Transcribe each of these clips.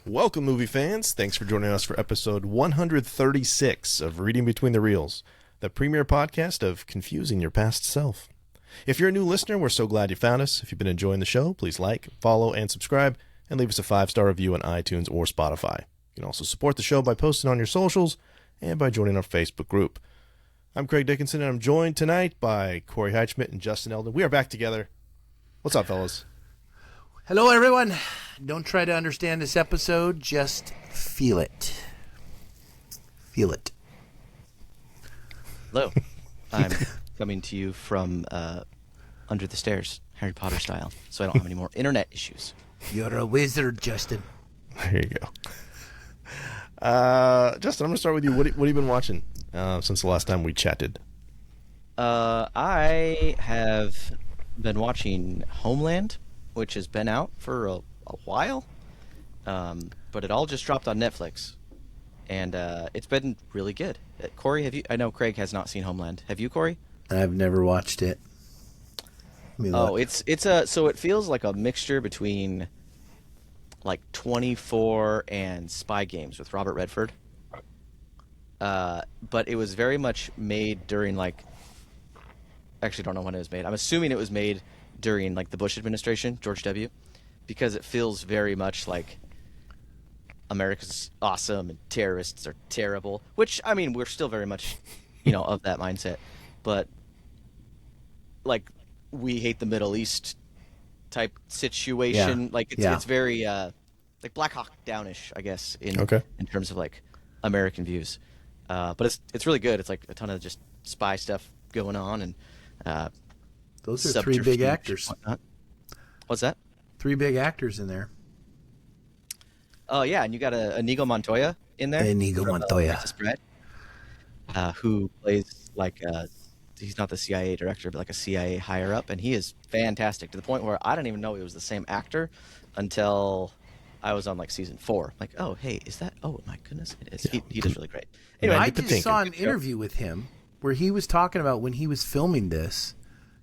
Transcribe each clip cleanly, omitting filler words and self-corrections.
Welcome, movie fans. Thanks for joining us for episode 136 of Reading Between the Reels, the premier podcast of confusing your past self. If you're a new listener, we're so glad you found us. If you've been enjoying the show, please like, follow, and subscribe, and leave us a 5-star review on iTunes or Spotify. You can also support the show by posting on your socials and by joining our Facebook group. I'm Craig Dickinson, and I'm joined tonight by Corey Heitschmidt and Justin Eldon. We are back together. What's up, fellas? Hello, everyone. Don't try to understand this episode. Just feel it. Feel it. Hello. I'm coming to you from under the stairs, Harry Potter style, so I don't have any more internet issues. You're a wizard, Justin. There you go. Justin, I'm going to start with you. What have you been watching since the last time we chatted? I have been watching Homeland, which has been out for a while, but it all just dropped on Netflix, and it's been really good. Corey, have you? I know Craig has not seen Homeland. Have you, Corey? I've never watched it. Oh, it's so it feels like a mixture between like 24 and Spy Games with Robert Redford. But it was very much made during actually don't know when it was made. I'm assuming it was made during like the Bush administration, George W., because it feels very much like America's awesome and terrorists are terrible, which, I mean, we're still very much, of that mindset, but like we hate the Middle East type situation. Yeah. It's very like Black Hawk Down-ish, I guess, in terms of like American views. But it's really good. It's like a ton of just spy stuff going on, and those are three big actors. What's that? 3 big actors in there. Oh yeah, and you got Inigo Montoya in there. Inigo Montoya, who plays he's not the CIA director, but like a CIA higher up, and he is fantastic to the point where I didn't even know he was the same actor until I was on like season 4. Like, oh hey, is that? Oh my goodness, it is. Yeah. He does really great. Anyway, I just saw an interview with him where he was talking about when he was filming this.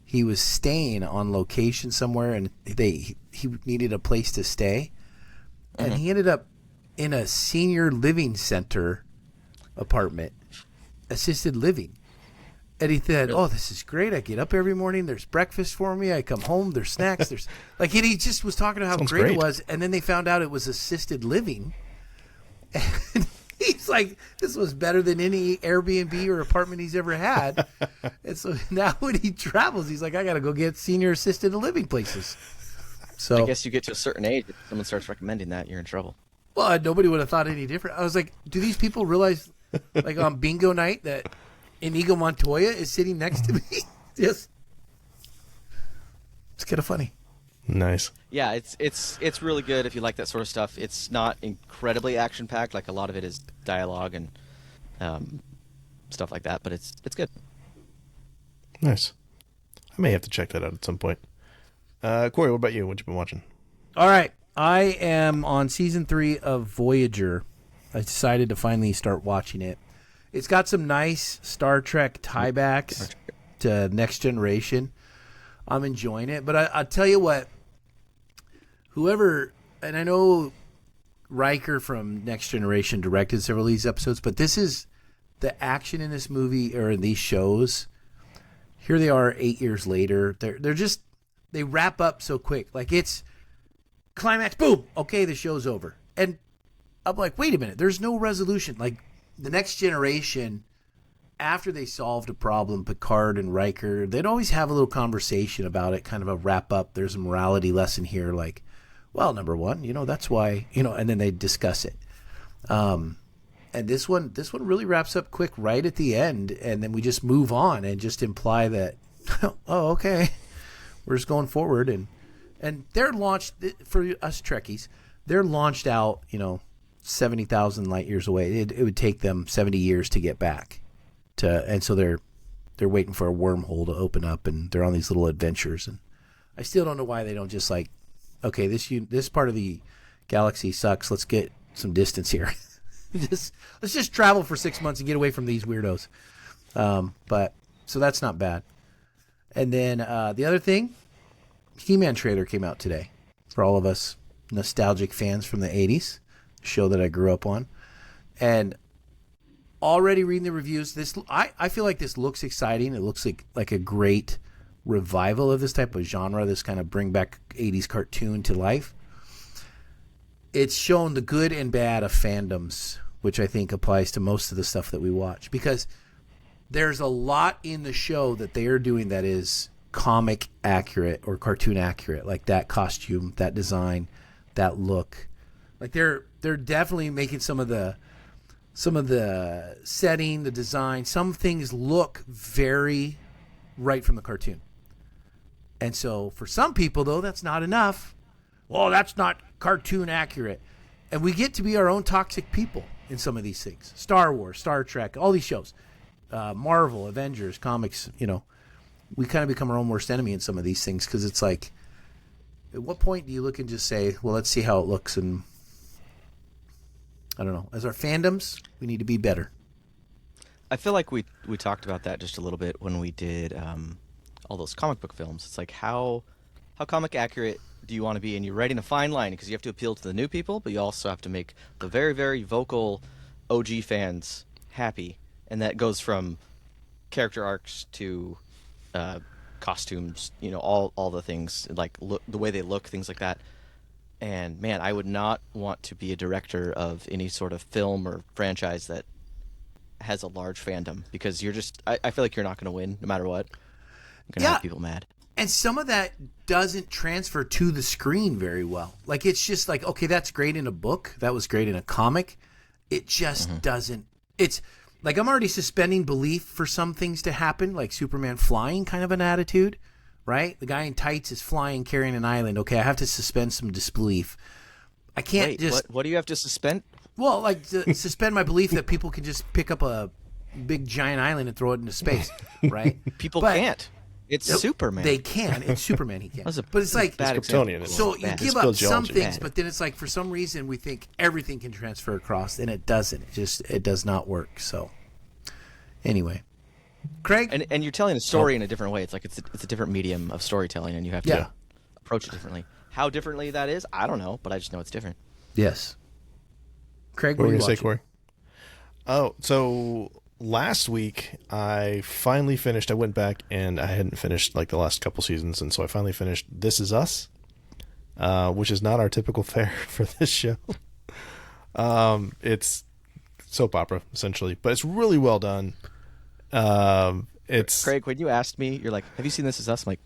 He was staying on location somewhere, and he needed a place to stay, and he ended up in a senior living center apartment, assisted living. And he said, "Oh, this is great! I get up every morning. There's breakfast for me. I come home. There's snacks. There's like." And he just was talking about how great it was, and then they found out it was assisted living. And he's like, this was better than any Airbnb or apartment he's ever had. And so now when he travels, he's like, I got to go get senior assisted living places. So I guess you get to a certain age, if someone starts recommending that, you're in trouble. Well, nobody would have thought any different. I was like, do these people realize, like on bingo night, that Inigo Montoya is sitting next to me? It's kind of funny. Nice. Yeah, it's really good if you like that sort of stuff. It's not incredibly action packed, like a lot of it is dialogue and stuff like that, but it's good. Nice. I may have to check that out at some point. Corey, what about you? What you been watching? All right, I am on season 3 of Voyager. I decided to finally start watching it. It's got some nice Star Trek tiebacks to Next Generation. I'm enjoying it, but I'll tell you what. Whoever, and I know Riker from Next Generation directed several of these episodes, but this is the action in this movie or in these shows. Here they are 8 years later. They're just, they wrap up so quick. Like it's climax, boom, okay, the show's over. And I'm like, wait a minute, there's no resolution. Like the Next Generation, after they solved a problem, Picard and Riker, they'd always have a little conversation about it, kind of a wrap up. There's a morality lesson here, like, well, number one, that's why, and then they discuss it. And this one really wraps up quick right at the end, and then we just move on and just imply that, oh, okay, we're just going forward. And they're launched, for us Trekkies, they're launched out, 70,000 light years away. It would take them 70 years to get back. And so they're waiting for a wormhole to open up, and they're on these little adventures. And I still don't know why they don't just like, okay, this part of the galaxy sucks. Let's get some distance here. Let's just travel for 6 months and get away from these weirdos. But so that's not bad. And then the other thing, He-Man trailer came out today for all of us nostalgic fans from the 80s. show that I grew up on. And already reading the reviews, I feel like this looks exciting. It looks like a great revival of this type of genre, this kind of bring back 80s cartoon to life. It's shown the good and bad of fandoms, which I think applies to most of the stuff that we watch, because there's a lot in the show that they are doing that is comic accurate or cartoon accurate, like that costume, that design, that look. Like they're definitely making some of the setting, the design, some things look very right from the cartoon. And so for some people, though, that's not enough. Well, that's not cartoon accurate. And we get to be our own toxic people in some of these things. Star Wars, Star Trek, all these shows. Marvel, Avengers, comics, we kind of become our own worst enemy in some of these things, because it's like, at what point do you look and just say, well, let's see how it looks? And I don't know. As our fandoms, we need to be better. I feel like we talked about that just a little bit when we did all those comic book films. It's like, how comic accurate do you want to be? And you're writing a fine line, because you have to appeal to the new people, but you also have to make the very, very vocal OG fans happy. And that goes from character arcs to costumes, all the things, like the way they look, things like that. And man, I would not want to be a director of any sort of film or franchise that has a large fandom, because I feel like you're not going to win no matter what. You're going to have people mad. And some of that doesn't transfer to the screen very well. Like, it's just like, okay, that's great in a book. That was great in a comic. It just doesn't. It's like, I'm already suspending belief for some things to happen, like Superman flying, kind of an attitude, right? The guy in tights is flying, carrying an island. Okay, I have to suspend some disbelief. I can't What do you have to suspend? Well, like, to suspend my belief that people can just pick up a big giant island and throw it into space, right? People can't. It's Superman. They can. It's Superman. He can. But it's like bad Kryptonian. So you give up some things, but then it's like, for some reason we think everything can transfer across, and it doesn't. It does not work. So anyway, Craig, and you're telling a story in a different way. It's like it's a different medium of storytelling, and you have to approach it differently. How differently that is, I don't know, but I just know it's different. Yes. Craig, what were you going to say, Corey? Oh, so last week I finally finished. I went back and I hadn't finished like the last couple seasons, and so I finally finished This Is Us, which is not our typical fare for this show. It's soap opera essentially, but it's really well done. It's Craig. When you asked me, you're like, "Have you seen This Is Us?" I'm like,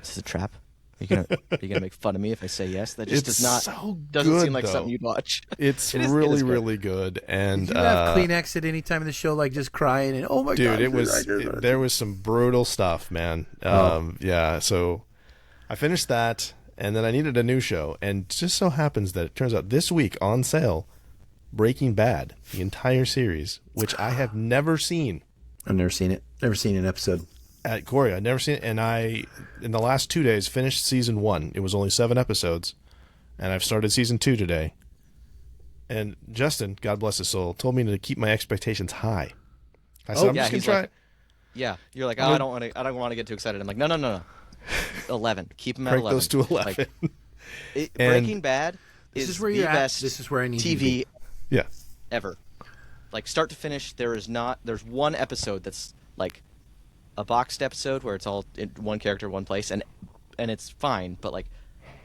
"This is a trap." Are you gonna make fun of me if I say yes? That just doesn't seem like something you'd watch. It's really good. And did you have Kleenex at any time in the show, like just crying and oh my god, dude, there was some brutal stuff, man. Yeah, so I finished that, and then I needed a new show, and just so happens that it turns out this week on sale, Breaking Bad, the entire series, which I have never seen. I've never seen it. Never seen an episode. At Corey, I'd never seen it, and I, in the last 2 days, finished season 1. It was only 7 episodes, and I've started season 2 today. And Justin, God bless his soul, told me to keep my expectations high. I said, I'm just gonna try. Yeah, you're like, I don't want to get too excited. I'm like, no. 11. Keep them at 11. Those to 11. Like, Breaking Bad is where you're best. This is where I need TV, yeah, ever. Like start to finish. There's one episode that's like a boxed episode where it's all in one character, one place, and it's fine. But like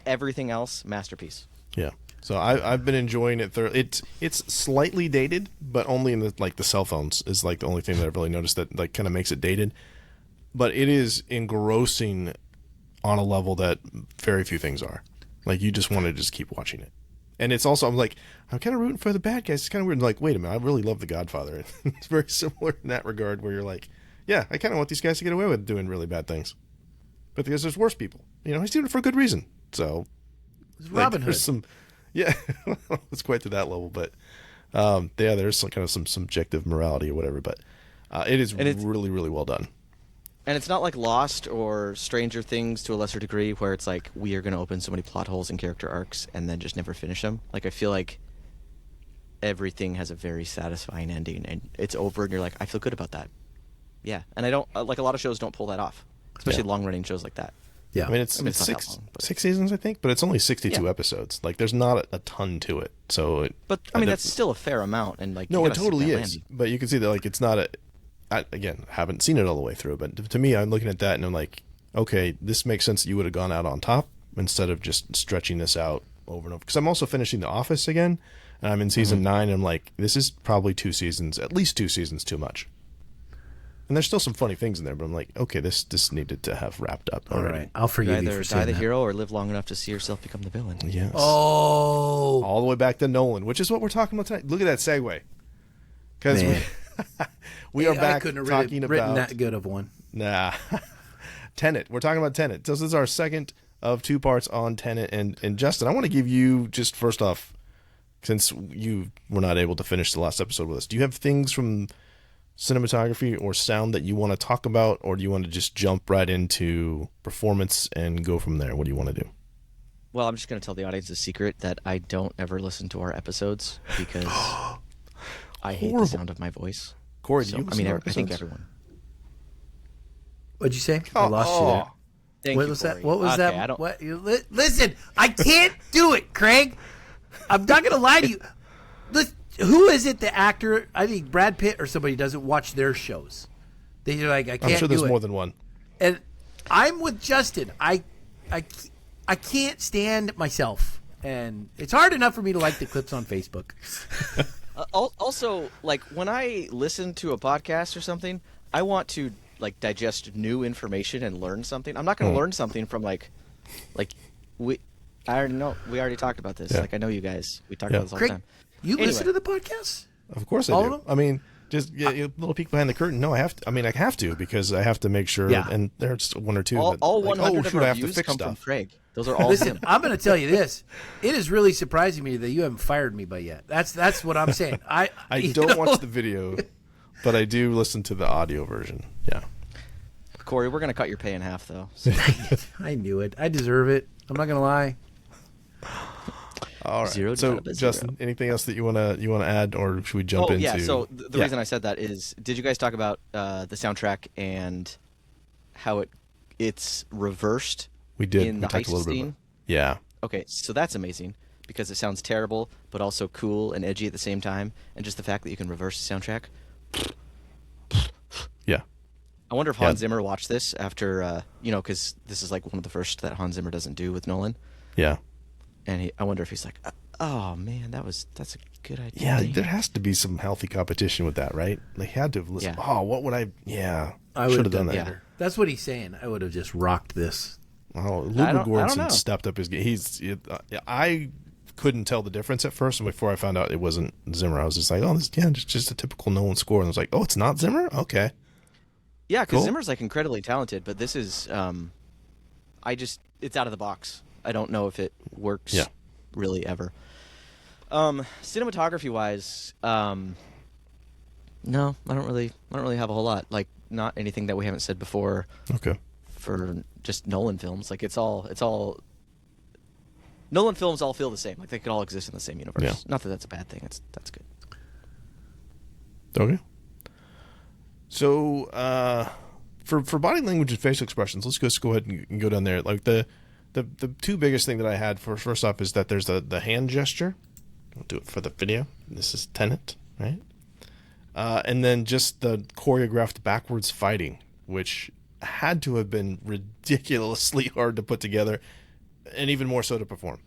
everything else, masterpiece. Yeah. So I've been enjoying it. It's slightly dated, but only in the cell phones is like the only thing that I've really noticed that like kind of makes it dated. But it is engrossing on a level that very few things are. Like you just want to just keep watching it. And it's also, I'm kind of rooting for the bad guys. It's kind of weird. Like, wait a minute, I really love The Godfather. It's very similar in that regard where you're like, yeah, I kind of want these guys to get away with doing really bad things. But because there's worse people. You know, he's doing it for a good reason. So, it's Robin Hood. Yeah, it's quite to that level. But, yeah, there's some kind of some subjective morality or whatever. But it is really, really well done. And it's not like Lost or Stranger Things to a lesser degree where it's like we are going to open so many plot holes and character arcs and then just never finish them. Like I feel like everything has a very satisfying ending and it's over and you're like, I feel good about that. Yeah. And I don't like a lot of shows don't pull that off, especially long running shows like that. Yeah. I mean, it's not that six long, but- 6 seasons, I think, but it's only 62 Yeah. episodes. Like, there's not a ton to it. So, But I mean, that's still a fair amount, and like no, you it gotta stick totally that is. landing. But you can see that, like, it's not again, I haven't seen it all the way through, but to me, I'm looking at that and I'm like, okay, this makes sense that you would have gone out on top instead of just stretching this out over and over. Because I'm also finishing The Office again, and I'm in season 9, and I'm like, this is probably at least 2 seasons too much. And there's still some funny things in there, but I'm like, okay, this needed to have wrapped up All already. right. I'll You forgive you either for die saying the that. hero or live long enough to see yourself become the villain. Yes. Oh. All the way back to Nolan, which is what we're talking about tonight. Look at that segue. Because Man. we are I back couldn't have talking written about that good of one. Nah. Tenet. We're talking about Tenet. So this is our second of 2 parts on Tenet. And Justin, I want to give you, just first off, since you were not able to finish the last episode with us, do you have things from cinematography or sound that you want to talk about, or do you want to just jump right into performance and go from there? What do you want to do? Well, I'm just going to tell the audience a secret that I don't ever listen to our episodes because I hate Horrible. the sound of my voice. Corey, do So, you I listen mean, to our I think episodes? everyone. What'd you say? I lost you there. Thank What you, was that? Corey. What was Okay, that? I don't. What? Listen, I can't do it, Craig. I'm not going to lie to you. Who is it, the actor? I think Brad Pitt or somebody doesn't watch their shows. They're like, I can't I'm sure there's do it. more than one. And I'm with Justin. I can't stand myself. And it's hard enough for me to like the clips on Facebook. Also, like when I listen to a podcast or something, I want to like digest new information and learn something. I'm not going to learn something from like we. I already know. We already talked about this. Yeah. Like I know you guys. We talk Yeah. about this all Craig, the time. you Anyway. listen to the podcast? Of course I All do. of them? I mean, just a little peek behind the curtain. No, I have to. I mean, I have to because I have to make sure. Yeah. And there's one or two. All, that, all like, 100 shoot, of I our have to views fix come from stuff. Craig. Those are all Listen, him. I'm going to tell you this. It is really surprising me that you haven't fired me by yet. That's what I'm saying. I you don't know, watch the video, but I do listen to the audio version. Yeah. Corey, we're going to cut your pay in half though. So. I knew it. I deserve it. I'm not going to lie. All right. Zero So, divided by zero. Justin, anything else that you wanna add, or should we jump Oh into? yeah. So the reason I said that is, did you guys talk about the soundtrack and how it's reversed? we did. in we the talked a heist little bit. scene? About, yeah. Okay, so that's amazing because it sounds terrible, but also cool and edgy at the same time, and just the fact that you can reverse the soundtrack. Yeah. I wonder if Yeah. Hans Zimmer watched this after, because this is like one of the first that Hans Zimmer doesn't do with Nolan, Yeah. and I wonder if he's like, oh man, that's a good idea. Yeah. There has to be some healthy competition with that, right? They had to have listened. Yeah. Oh, what would I? Yeah. I would should have have done that. Yeah. That's what he's saying. I would have just rocked this. Oh, I Ludwig don't know. Göransson stepped up his game. I couldn't tell the difference at first, and before I found out it wasn't Zimmer, I was just like, oh, it's just a typical Nolan score. And I was like, oh, it's not Zimmer? Okay. Yeah, because Cool. Zimmer's like incredibly talented, but this is, it's out of the box. I don't know if it works Yeah. really ever. Cinematography wise, no, I don't really have a whole lot. Like, not anything that we haven't said before Okay. for just Nolan films. Like, it's all Nolan films all feel the same. Like, they could all exist in the same universe. Yeah. Not that that's a bad thing. That's good. Okay. So, for body language and facial expressions, let's just go ahead and go down there. Like the two biggest thing that I had first off is that there's the hand gesture. I'll do it for the video. This is Tenet, right? And then just the choreographed backwards fighting, which had to have been ridiculously hard to put together, and even more so to perform.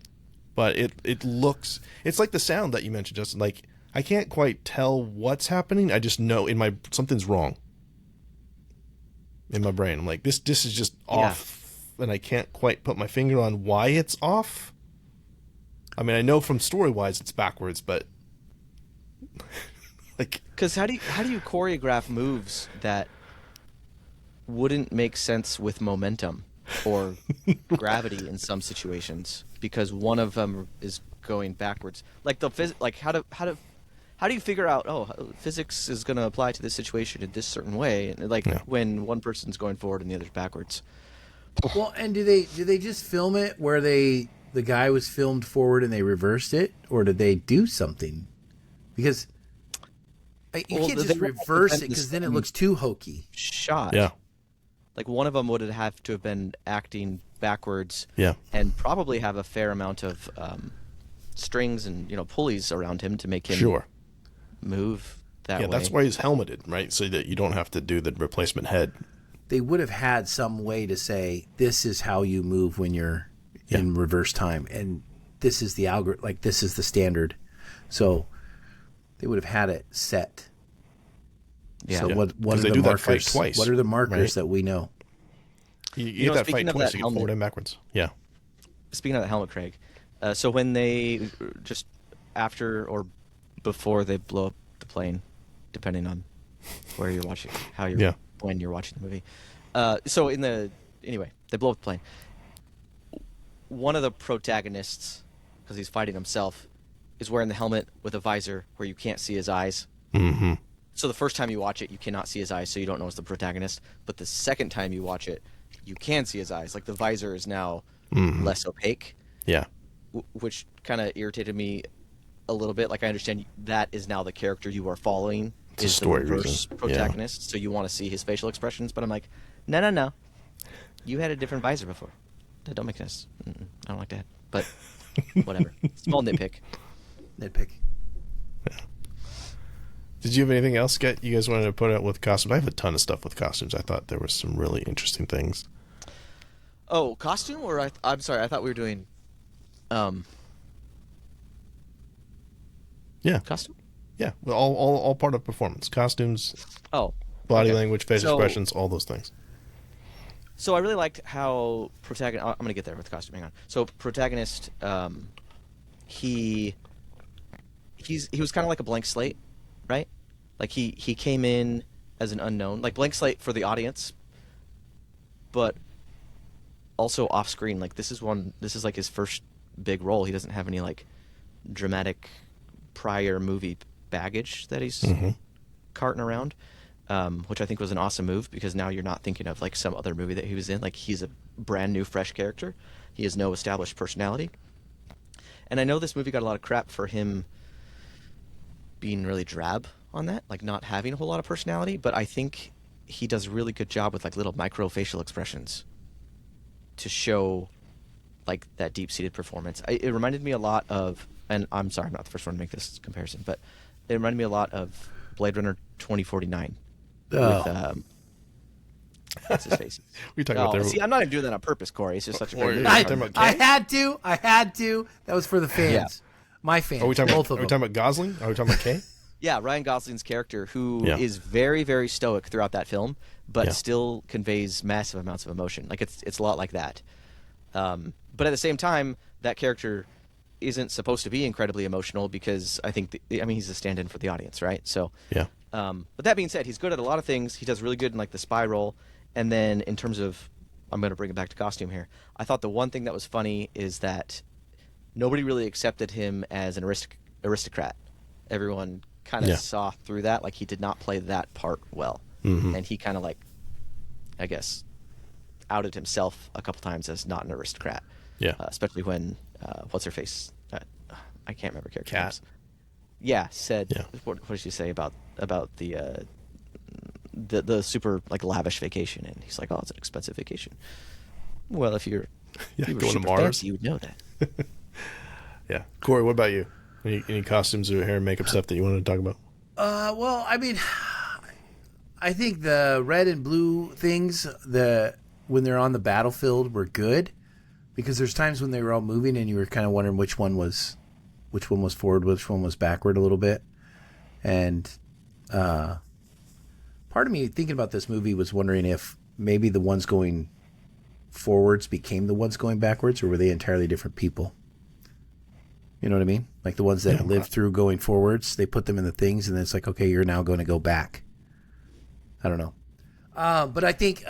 But it's like the sound that you mentioned, Justin. Like, I can't quite tell what's happening. I just know something's wrong in my brain. I'm like, this is just off, and I can't quite put my finger on why it's off. I mean, I know from story-wise it's backwards, but like, Because how do you choreograph moves that wouldn't make sense with momentum or gravity in some situations? Because one of them is going backwards. Like how do you figure out? Oh, physics is going to apply to this situation in this certain way, and like when one person's going forward and the other's backwards. Well, and do they just film it where the guy was filmed forward and they reversed it, or did they do something? Because you can't just reverse it because then it looks too hokey. Shot. yeah, Like one of them would have to have been acting backwards, Yeah. and probably have a fair amount of strings and pulleys around him to make him Sure. move that way. Yeah, that's why he's helmeted, right? So that you don't have to do the replacement head. They would have had some way to say, this is how you move when you're in reverse time. And this is the algorithm, like this is the standard. So they would have had it set. Yeah. So what are they the do that markers? fight twice, what are the markers right? that we know? You get that speaking fight of twice. that You get forward helmet- and backwards. Yeah. Speaking of the helmet, Craig, so when they just after or before they blow up the plane, depending on where you're watching, when you're watching the movie. So anyway, they blow up the plane. One of the protagonists, because he's fighting himself, is wearing the helmet with a visor where you can't see his eyes. Mm-hmm. So the first time you watch it, you cannot see his eyes, so you don't know it's the protagonist. But the second time you watch it, you can see his eyes. Like the visor is now less opaque. Yeah. Which kind of irritated me a little bit. Like I understand that is now the character you are following It's a is the story reverse reason. protagonist, so you want to see his facial expressions. But I'm like, no. You had a different visor before. That don't make sense. I don't like that. But whatever. Small nitpick. Nitpick. Did you have anything else you guys wanted to put out with costumes? I have a ton of stuff with costumes. I thought there were some really interesting things. Oh, costume? Or I'm sorry, I thought we were doing Yeah. costume? Yeah. Well, all part of performance. Costumes, Oh. body okay. language, facial So- expressions, all those things. So I really liked how protagonist. I'm gonna get there with the costume. Hang on. So protagonist, he was kind of like a blank slate, right? Like he came in as an unknown, like blank slate for the audience, but also off screen. Like this is like his first big role. He doesn't have any like dramatic prior movie baggage that he's carting around. Which I think was an awesome move, because now you're not thinking of like some other movie that he was in. Like he's a brand new, fresh character. He has no established personality. And I know this movie got a lot of crap for him being really drab on that, like not having a whole lot of personality. But I think he does a really good job with like little micro facial expressions to show like that deep-seated performance. It reminded me a lot of, and I'm sorry, I'm not the first one to make this comparison, but it reminded me a lot of Blade Runner 2049. Oh. With what's his face? We talking about there. See, I'm not even doing that on purpose, Corey. It's just such a great movie. Talking about I Kay? had to. That was for the fans. Yeah. My fans. Are we talking both about? Are we of talking them. about Gosling? Are we talking about Kay? Yeah, Ryan Gosling's character, who Yeah. is very, very stoic throughout that film, but Yeah. still conveys massive amounts of emotion. Like it's a lot like that. But at the same time, that character isn't supposed to be incredibly emotional, because I think he's a stand-in for the audience, right? So Yeah. but that being said, he's good at a lot of things. He does really good in like the spy role. And then in terms of, I'm going to bring it back to costume here. I thought the one thing that was funny is that nobody really accepted him as an aristocrat. Everyone kind of Yeah. saw through that. Like he did not play that part well. Mhm. And he kind of like, I guess, outed himself a couple times as not an aristocrat. Yeah. Especially when, what's her face? I can't remember character Kat. names. Yeah, said. Yeah. What did she say about the super like lavish vacation? And he's like, "Oh, it's an expensive vacation." Well, if you were Going to super Mars. fancy, you would know that. Yeah. Corey, what about you? Any costumes or hair and makeup stuff that you wanted to talk about? Well, I mean, I think the red and blue things, when they're on the battlefield, were good, because there's times when they were all moving and you were kind of wondering which one was forward, which one was backward a little bit. And part of me thinking about this movie was wondering if maybe the ones going forwards became the ones going backwards, or were they entirely different people? You know what I mean? Like the ones that lived through going forwards, they put them in the things, and then it's like, okay, you're now going to go back. I don't know. But I think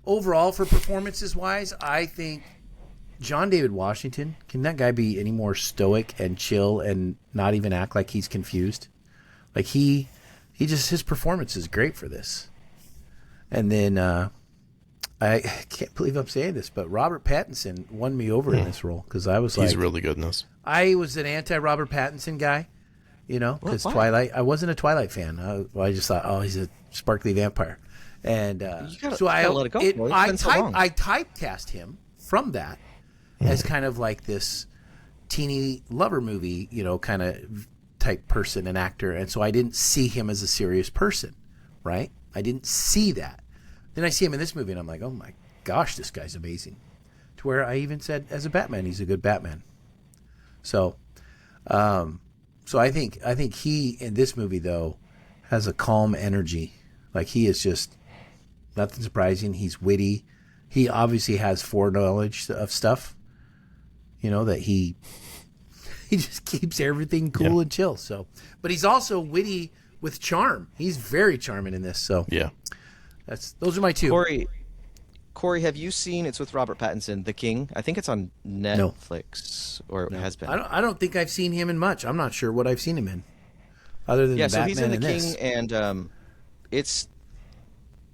overall, for performances wise, I think John David Washington, can that guy be any more stoic and chill and not even act like he's confused? Like he just, his performance is great for this. And then I can't believe I'm saying this, but Robert Pattinson won me over in this role, because I was He's like, really good in this. I was an anti-Robert Pattinson guy, because Why? Twilight. I wasn't a Twilight fan. I just thought, oh, he's a sparkly vampire, And You gotta let it go. I been so long. typecast him from that as kind of like this teeny lover movie, kind of type person and actor. And so I didn't see him as a serious person, right? I didn't see that. Then I see him in this movie and I'm like, oh my gosh, this guy's amazing. To where I even said, as a Batman, he's a good Batman. So, I think he in this movie though has a calm energy. Like he is just nothing surprising. He's witty. He obviously has foreknowledge of stuff. That he just keeps everything cool and chill. So, but he's also witty with charm. He's very charming in this. So Yeah. Those are my two. Corey, have you seen? It's with Robert Pattinson, The King. I think it's on Netflix, or it has been. I don't think I've seen him in much. I'm not sure what I've seen him in, other than so Batman he's in The and King, this. and it's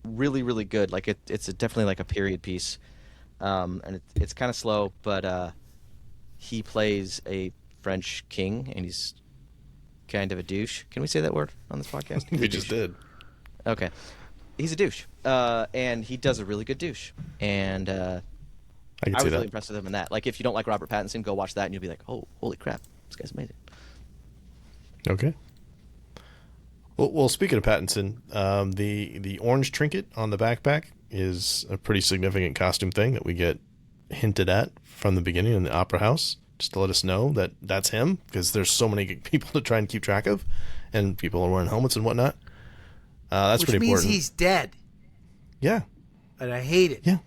really, really good. Like it's definitely like a period piece, and it's kind of slow, but he plays a French king, and he's kind of a douche. Can we say that word on this podcast? We just did. Okay. He's a douche, and he does a really good douche, and I was really impressed with him in that. Like, if you don't like Robert Pattinson, go watch that, and you'll be like, "Oh, holy crap, this guy's amazing." Okay. Well, speaking of Pattinson, the orange trinket on the backpack is a pretty significant costume thing that we get hinted at from the beginning in the Opera House, just to let us know that that's him, because there's so many people to try and keep track of, and people are wearing helmets and whatnot. That's Which pretty means important. he's dead, Yeah. and I hate it. Yeah.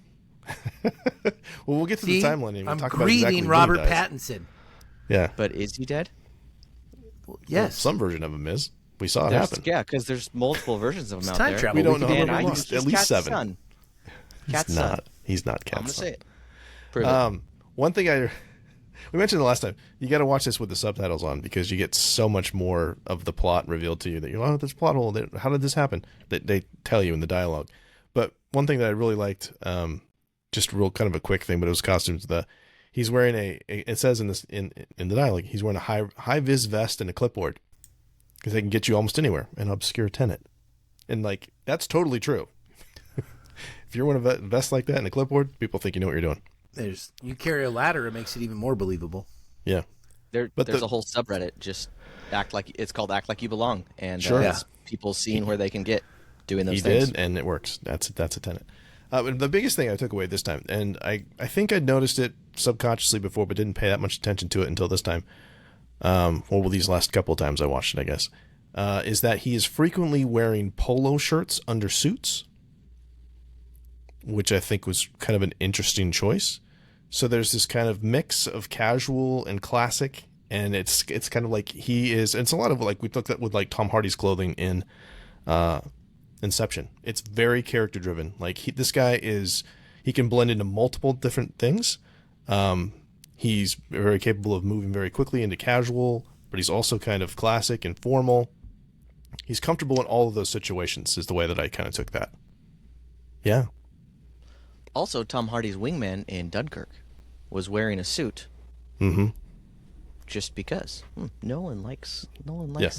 Well, we'll get to See? the timeline and we'll I'm talk about grieving exactly when Robert he dies. Pattinson. Yeah. But is he dead? Yes. Some version of him is. We saw it There's- happen. Yeah, because there's multiple versions of him out time there. travel. We don't know how And many I we think lost. he's At least Cat's 7. son. Cat's He's son. not. He's not I'm Cat's gonna son. say it. Prove it. One thing we mentioned the last time, you got to watch this with the subtitles on, because you get so much more of the plot revealed to you that you're, oh, there's a plot hole. How did this happen? That they tell you in the dialogue. But one thing that I really liked, just real kind of a quick thing, but it was costumes. He's wearing it says in the dialogue, he's wearing a high vis vest and a clipboard, because they can get you almost anywhere and obscure Tenet. And like, that's totally true. If you're wearing a vest like that and a clipboard, people think you know what you're doing. You carry a ladder, it makes it even more believable. Yeah. There's the- a whole subreddit, just it's called Act Like You Belong, and Sure. it's people seeing where they can get doing those He things. did, and it works. That's a Tenet. But the biggest thing I took away this time, and I think I'd noticed it subconsciously before, but didn't pay that much attention to it until this time, or these last couple of times I watched it, I guess, is that he is frequently wearing polo shirts under suits, which I think was kind of an interesting choice. So there's this kind of mix of casual and classic, and it's kind of like he is. And it's a lot of like we looked at with like Tom Hardy's clothing in Inception. It's very character driven. Like this guy he can blend into multiple different things. He's very capable of moving very quickly into casual, but he's also kind of classic and formal. He's comfortable in all of those situations, is the way that I kind of took that. Yeah. Also, Tom Hardy's wingman in Dunkirk was wearing a suit. Mm-hmm. Just because. Nolan likes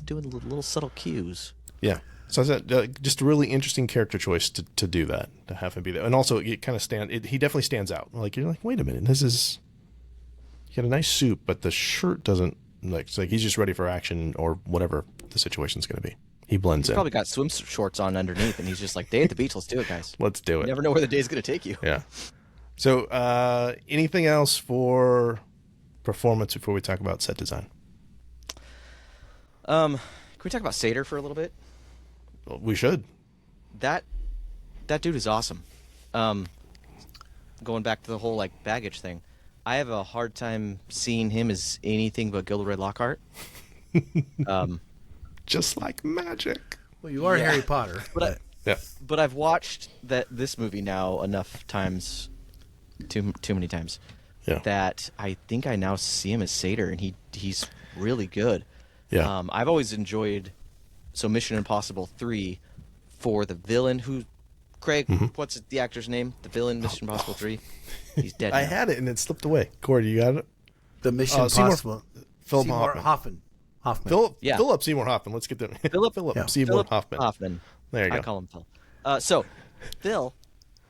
doing little subtle cues. Yeah. So I said, just a really interesting character choice to do that, to have him be there. And also, it kind of he definitely stands out. Like, you're like, wait a minute, you got a nice suit, but the shirt doesn't, it's like he's just ready for action or whatever the situation's going to be. He blends He's in. probably got swim shorts on underneath, and he's just like, day at the beach, let's do it, guys. Let's do You it. never know where the day's going to take you. Yeah. So, anything else for performance before we talk about set design? Can we talk about Sater for a little bit? Well, we should. That dude is awesome. Going back to the whole like baggage thing, I have a hard time seeing him as anything but Gilderoy Lockhart. Just like magic. Well, you are Harry Potter. But I've watched this movie now enough times, too many times, that I think I now see him as Sater, and he's really good. Yeah. I've always enjoyed Mission Impossible 3 for the villain who, Craig, what's the actor's name? The villain, Mission Impossible 3. He's dead now. I had it and it slipped away. Corey, you got it? The Mission Impossible. Philip Seymour Hoffman. Hoffman. Philip Seymour Hoffman. Let's get there. Philip Seymour Hoffman. Hoffman. There you go. I call him Phil. So Phil,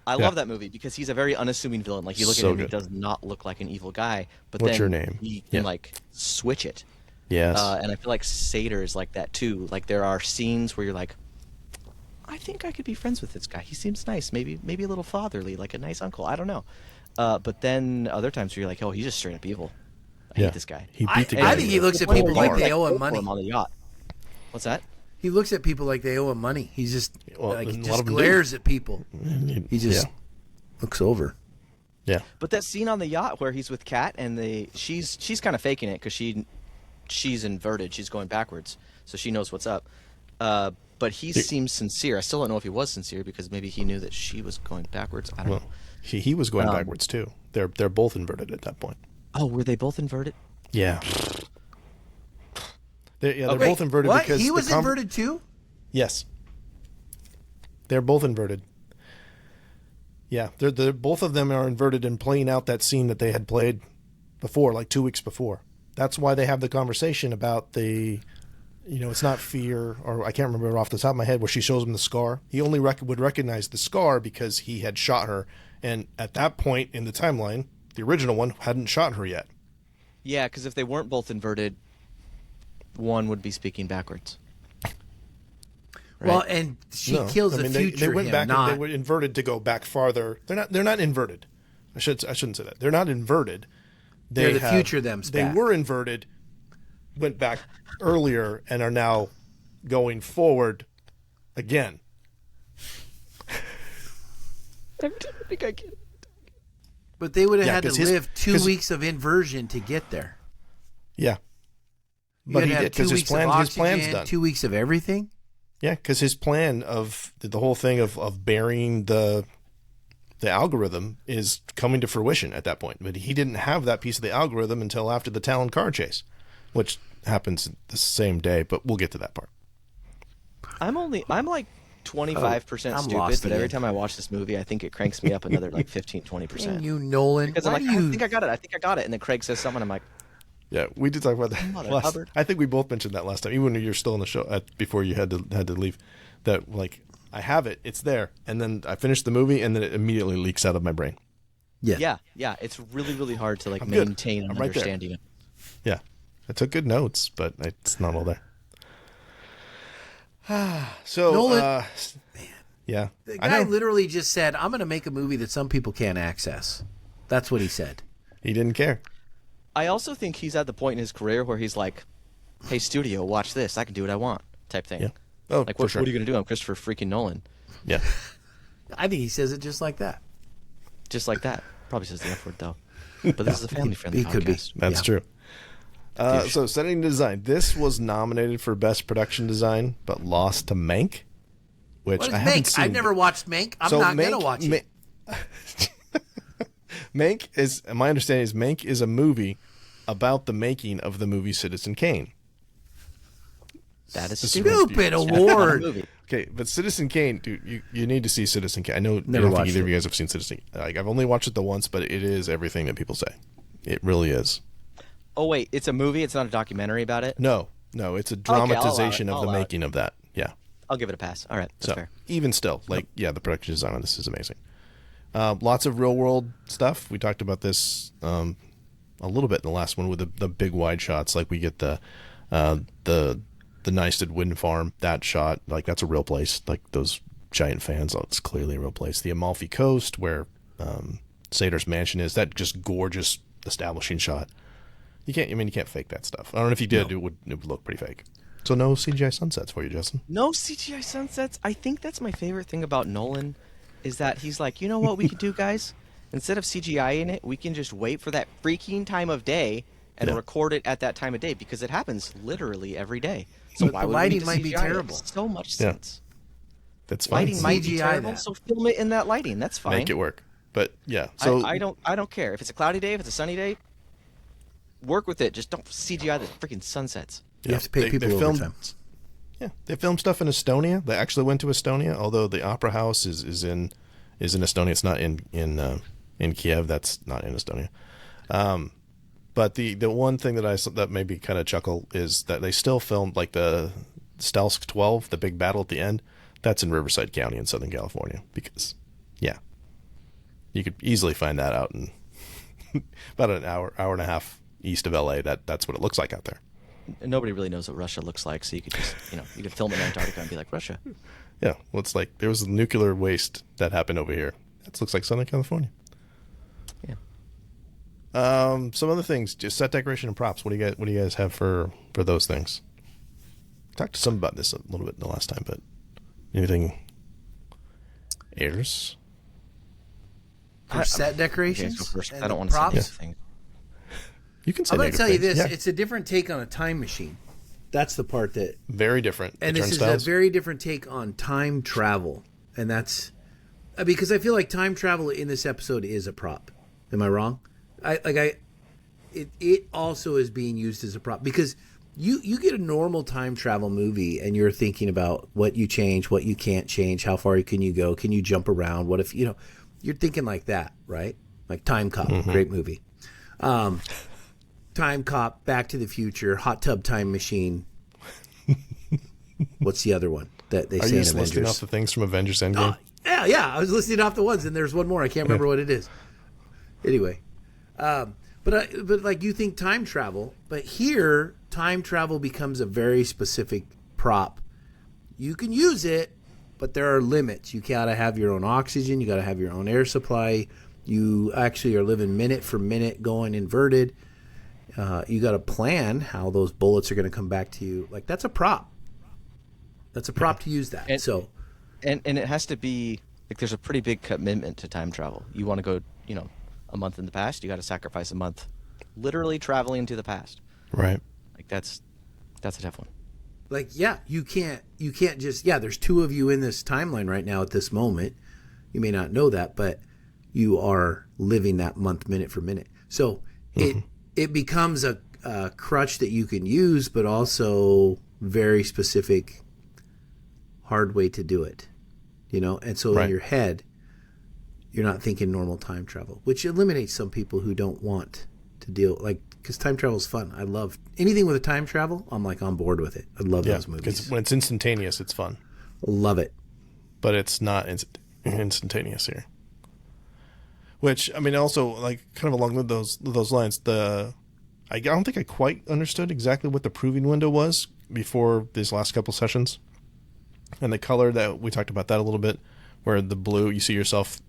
I love that movie because he's a very unassuming villain. Like, you look So at him, good. he does not look like an evil guy. But What's then your name? he Yeah. can, like, switch it. Yes. And I feel like Sator is like that, too. Like, there are scenes where you're like, I think I could be friends with this guy. He seems nice. Maybe a little fatherly, like a nice uncle. I don't know. But then other times where you're like, oh, he's just straight up evil. I hate this guy. He beat the guy. I think he looks at people like they owe him money. On the yacht. What's that? He looks at people like they owe him money. He's just Well, like, a he lot just of them glares at people. He just Yeah. looks over. Yeah. But that scene on the yacht where he's with Kat and she's kind of faking it because she's inverted. She's going backwards, so she knows what's up. But he seems sincere. I still don't know if he was sincere because maybe he knew that she was going backwards. I don't know. He was going backwards too. They're both inverted at that point. Oh, were they both inverted? Yeah. They're Wait, both inverted what? because He was inverted too? Yes. They're both inverted. Yeah, they're both of them are inverted and playing out that scene that they had played before, like 2 weeks before. That's why they have the conversation about it's not fear, or I can't remember off the top of my head, where she shows him the scar. He only would recognize the scar because he had shot her, and at that point in the timeline, the original one hadn't shot her yet. Yeah, because if they weren't both inverted, one would be speaking backwards. Right? Well, and she kills the future they went him, back not... and they were inverted to go back farther. They're not inverted. I shouldn't say that. They're not inverted. They're the future them They spat. were inverted, went back earlier, and are now going forward again. I think I get it. But they would have Yeah, had to 'cause his- live 2 'cause- weeks of inversion to get there. Yeah, You but had he to have did because 2 his weeks of plan's oxygen, done. 2 weeks of everything. Yeah, because his plan of the whole thing of burying the algorithm is coming to fruition at that point. But he didn't have that piece of the algorithm until after the Talon car chase, which happens the same day. But we'll get to that part. I'm like 25% I'm stupid, lost but every again. time I watch this movie, I think it cranks me up another like 15, 20%. Dang you, Nolan. Because Why I'm like, do you... I think I got it. And then Craig says something, I'm like, Yeah, we did talk about that. Mother Hubbard. I think we both mentioned that last time, even when you're still in the show before you had to leave. That like I have it, it's there, and then I finish the movie, and then it immediately leaks out of my brain. yeah, it's really, really hard to like I'm good. maintain an I'm right there. understanding of. Yeah, I took good notes, but it's not all there. So, Nolan- yeah, The I guy know. literally just said, I'm going to make a movie that some people can't access. That's what he said. He didn't care. I also think he's at the point in his career where he's like, hey, studio, watch this. I can do what I want type thing. Yeah. Oh, Like, for what sure. are you going to do? I'm Christopher freaking Nolan. Yeah. I think he says it just like that. Just like that. Probably says the F word, though. But this is a family-friendly He could be. podcast. That's true. So, setting design. This was nominated for Best Production Design, but lost to Mank, which What is I haven't Mank? seen. I've never watched Mank. I'm not going to watch it. Mank is, my understanding is Mank is a movie about the making of the movie Citizen Kane. That is Stupid That's award. a movie. Okay, but Citizen Kane, dude, you need to see Citizen Kane. I know I Never don't think watched either of it. you guys have seen Citizen Kane. Like, I've only watched it the once, but it is everything that people say. It really is. Oh, wait. It's a movie? It's not a documentary about it? No, it's a I'll allow it. dramatization I'll of the allow it. making of that. Yeah. I'll give it a pass. All right. That's So fair. even still, like, yeah, the production design on this is amazing. Lots of real world stuff. We talked about this a little bit in the last one with the big wide shots. Like we get the Nysted wind farm, that shot, like that's a real place. Like those giant fans, it's clearly a real place. The Amalfi Coast, where Sator's mansion is, that just gorgeous establishing shot. You can't fake that stuff. I don't know if you did, it would look pretty fake. So no CGI sunsets for you, Justin. No CGI sunsets. I think that's my favorite thing about Nolan is that he's like, you know what we could do, guys? Instead of CGI in it, we can just wait for that freaking time of day and record it at that time of day because it happens literally every day. So But why the would lighting we might be CGI it? terrible. It makes so much Yeah. sense. That's fine. Lighting might be CGI terrible, that. so film it in that lighting. That's fine. Make it work. But yeah, so I don't care if it's a cloudy day, if it's a sunny day. Work with it. Just don't CGI the freaking sunsets. You have to pay people filmed, overtime. Yeah, they filmed stuff in Estonia. They actually went to Estonia, although the opera house is in Estonia. It's not in Kiev. That's not in Estonia. But the one thing that made me kind of chuckle is that they still filmed like the Stelsk 12, the big battle at the end. That's in Riverside County in Southern California because, yeah, you could easily find that out in about an hour and a half east of LA. That's what it looks like out there. And nobody really knows what Russia looks like, so you could just, you could film in Antarctica and be like, Russia. Yeah, well, it's like there was nuclear waste that happened over here. That looks like Southern California. Yeah. Some other things, just set decoration and props. What do you guys have for those things? Talked to some about this a little bit the last time, but anything airs? For set decorations? Okay, first. And I don't the want to say props? anything. You can say I'm going to tell you this. Yeah. It's a different take on a time machine. That's the part that... Very different. And this is a very different take on time travel. And that's... Because I feel like time travel in this episode is a prop. Am I wrong? It also is being used as a prop. Because you get a normal time travel movie and you're thinking about what you change, what you can't change, how far can you go, can you jump around, what if, you're thinking like that, right? Like Time Cop, great movie. Time Cop, Back to the Future, Hot Tub Time Machine. What's the other one that they say in Avengers? Are you listing off the things from Avengers Endgame? Yeah. I was listing off the ones, and there's one more. I can't remember what it is. Anyway, but like you think time travel, but here time travel becomes a very specific prop. You can use it, but there are limits. You gotta have your own oxygen. You gotta have your own air supply. You actually are living minute for minute, going inverted. You got to plan how those bullets are going to come back to you. Like, that's a prop. That's a prop to use that. And it has to be like there's a pretty big commitment to time travel. You want to go, a month in the past, you got to sacrifice a month, literally traveling to the past. Right. Like that's a tough one. Like, yeah, you can't just, there's two of you in this timeline right now at this moment. You may not know that, but you are living that month minute for minute. So it becomes a crutch that you can use, but also very specific, hard way to do it, And so in your head, you're not thinking normal time travel, which eliminates some people who don't want to deal, because time travel is fun. I love anything with a time travel. I'm like on board with it. I love those movies. Because when it's instantaneous, it's fun. Love it. But it's not instantaneous here. Which, I mean, also, like, kind of along with those lines, I don't think I quite understood exactly what the proving window was before these last couple sessions. And the color that we talked about that a little bit, where the blue, you see yourself